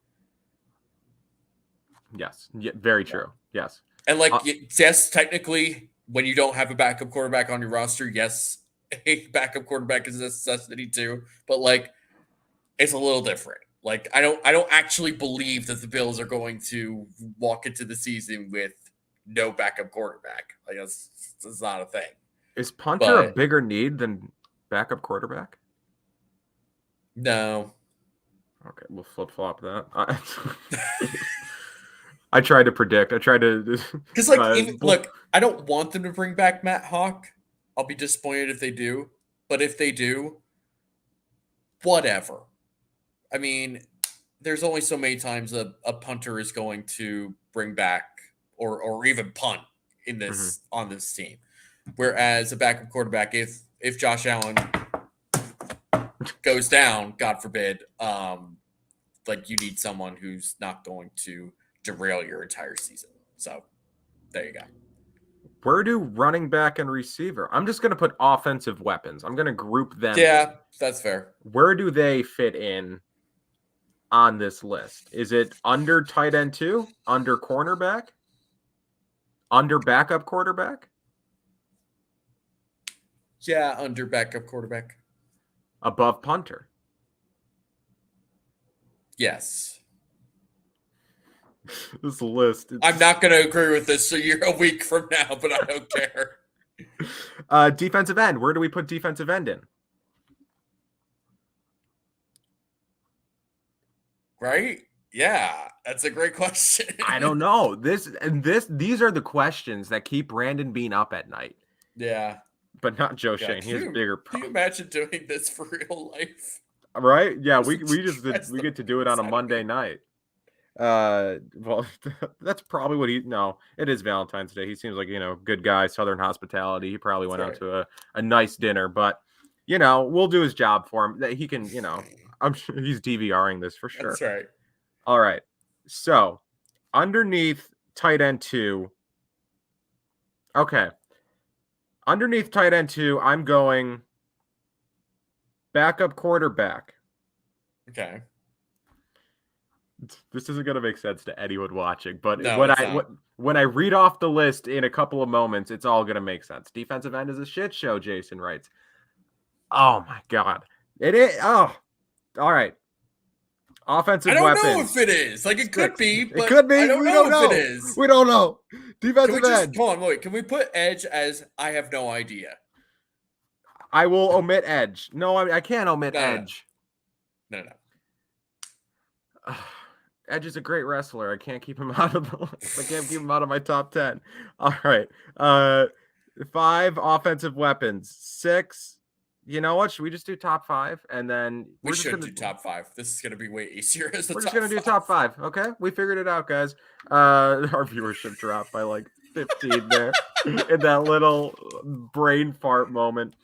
Yes, very true. Yes, and yes, technically, when you don't have a backup quarterback on your roster, yes, a backup quarterback is a necessity too. But like, it's a little different. Like, I don't actually believe that the Bills are going to walk into the season with no backup quarterback. Like, that's not a thing. Is punter a bigger need than backup quarterback? No. Okay, we'll flip-flop that. I tried to predict. I tried to... Because, like, look, I don't want them to bring back Matt Hawk. I'll be disappointed if they do. But if they do, whatever. I mean, there's only so many times a punter is going to bring back or even punt in this on this team. Whereas a backup quarterback, if Josh Allen goes down, God forbid, like, you need someone who's not going to derail your entire season. So there you go. Where do running back and receiver? I'm just going to put offensive weapons. I'm going to group them. Yeah, that's fair. Where do they fit in on this list? Is it under tight end 2, under cornerback, under backup quarterback? Yeah, under backup quarterback. Above punter? Yes. This list. I'm not going to agree with this a week from now, but I don't care. Defensive end. Where do we put defensive end in? Right? Yeah, that's a great question. I don't know. These are the questions that keep Brandon Bean up at night. Yeah. But not Joe Shane. He has bigger problems. Can you imagine doing this for real life? Right? Yeah, we get to do it on a Monday night. Well, that's probably what it is Valentine's Day. He seems like, good guy, Southern hospitality. He probably went out to a nice dinner, but we'll do his job for him. That he can, I'm sure he's DVRing this for sure. That's right. All right. So underneath tight end 2. Okay. Underneath tight end 2, I'm going backup quarterback. Okay. This isn't going to make sense to anyone watching, but no, when I read off the list in a couple of moments, it's all going to make sense. Defensive end is a shit show, Jason writes. Oh my God. It is. Oh, all right. Offensive weapons. I don't know if it is. Like, it could be, but it could be. I don't know if it is. We don't know. Defensive end. Come on, wait. Can we put edge as I have no idea? I will omit edge. No, I can't omit edge. No. Edge is a great wrestler. I can't keep him out of the list. I can't keep him out of my top 10. All right. 5 offensive weapons. 6. You know what? Should we just do top 5? And then we should do top 5. This is going to be way easier. We're just going to do top 5. Okay. We figured it out, guys. Our viewership dropped by like 15 there in that little brain fart moment.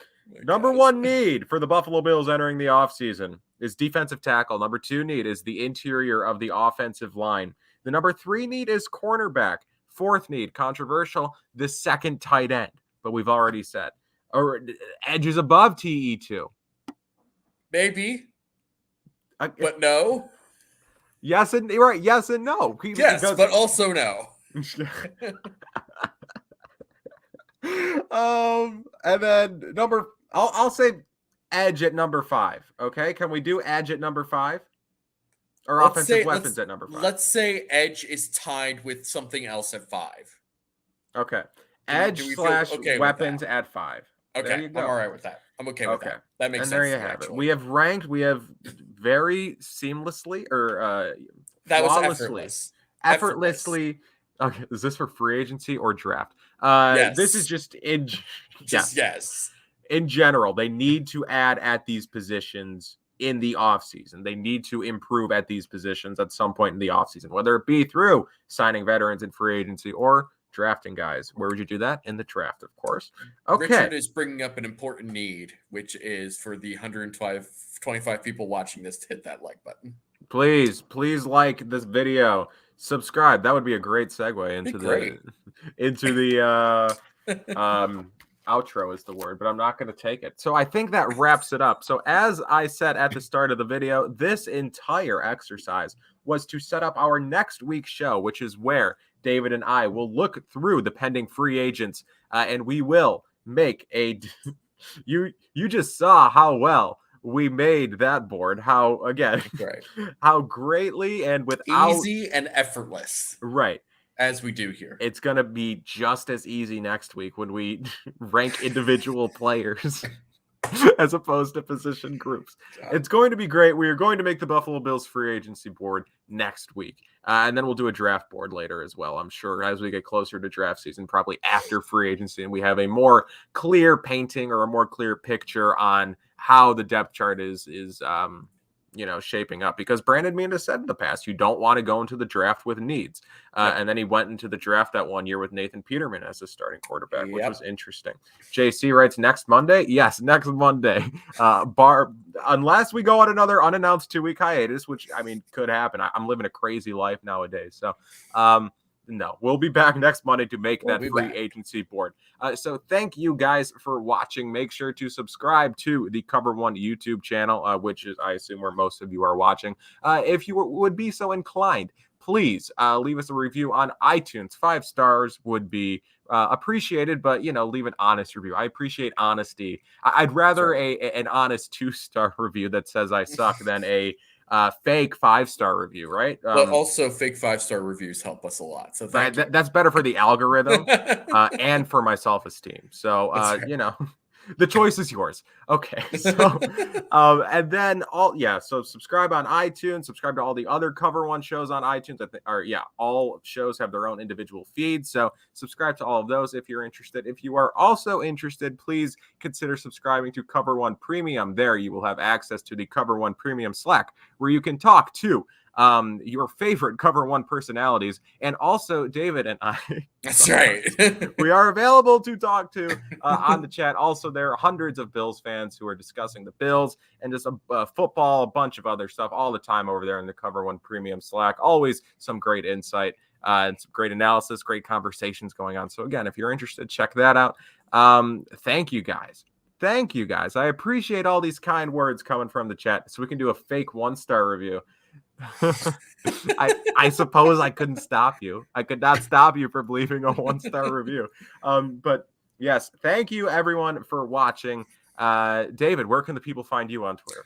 Number one need for the Buffalo Bills entering the offseason is defensive tackle. Number two need is the interior of the offensive line. The number three need is cornerback. Fourth need, controversial, the second tight end. But we've already said. Or edges above TE2. Maybe. But no. Yes and right. Yes and no. Yes, but also no. And then I'll say edge at number 5. Okay, can we do edge at number 5? Or offensive weapons at number 5? Let's say edge is tied with something else at 5. Okay, edge slash weapons at 5. Okay, I'm all right with that. I'm okay with that. That makes sense. And there you have it. We have ranked. We have very seamlessly or that was effortlessly. Okay, is this for free agency or draft? Yes. This is just in. Yes. In general, they need to add at these positions in the offseason. They need to improve at these positions at some point in the offseason, whether it be through signing veterans in free agency or drafting guys. Where would you do that? In the draft, of course. Okay. Richard is bringing up an important need, which is for the 125 people watching this to hit that like button. Please like this video. Subscribe. That would be a great segue into the outro is the word, but I'm not going to take it. So I think that wraps it up. So as I said at the start of the video, this entire exercise was to set up our next week's show, which is where David and I will look through the pending free agents, and we will make a. You just saw how well we made that board. How greatly and without easy and effortless. Right. As we do here. It's going to be just as easy next week when we rank individual players as opposed to position groups. It's going to be great. We are going to make the Buffalo Bills free agency board next week. And then we'll do a draft board later as well, I'm sure, as we get closer to draft season, probably after free agency, and we have a more clear painting or a more clear picture on how the depth chart is shaping up, because Brandon Mean has said in the past, you don't want to go into the draft with needs. And then he went into the draft that one year with Nathan Peterman as a starting quarterback, which was interesting. JC writes, next Monday? Yes, next Monday. Unless we go on another unannounced 2-week hiatus, which, I mean, could happen. I'm living a crazy life nowadays. So, no, we'll be back next Monday to make that free agency board. So thank you guys for watching. Make sure to subscribe to the Cover One YouTube channel, which is, I assume, where most of you are watching. If you would be so inclined, please leave us a review on iTunes. 5 stars would be appreciated, but, leave an honest review. I appreciate honesty. I'd rather an honest 2-star review that says I suck than a fake 5-star review, right? But also fake 5-star reviews help us a lot. So that's better for the algorithm and for my self-esteem. So, the choice is yours. Okay. So, and then so subscribe on iTunes, subscribe to all the other Cover One shows on iTunes. All shows have their own individual feeds. So subscribe to all of those if you're interested. If you are also interested, please consider subscribing to Cover One Premium. There you will have access to the Cover One Premium Slack, where you can talk to your favorite Cover One personalities, and also David and I. That's right. We are available to talk to on the chat. Also, there are hundreds of Bills fans who are discussing the Bills and just football, a bunch of other stuff all the time over there in the Cover One Premium Slack. Always some great insight and some great analysis, great conversations going on. So again, if you're interested, check that out. Thank you guys. I appreciate all these kind words coming from the chat, so we can do a fake 1-star review. I suppose I couldn't stop you. I could not stop you from leaving a 1-star review. But yes, thank you everyone for watching. David, where can the people find you on Twitter?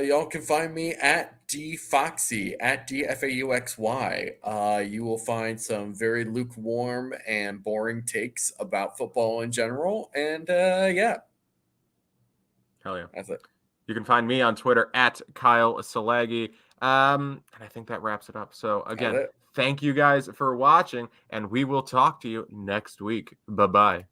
Y'all can find me at DFoxy, at DFAUXY. You will find some very lukewarm and boring takes about football in general. And hell yeah. That's it. You can find me on Twitter at Kyle Silagyi. And I think that wraps it up. So again, thank you guys for watching, and we will talk to you next week. Bye-bye.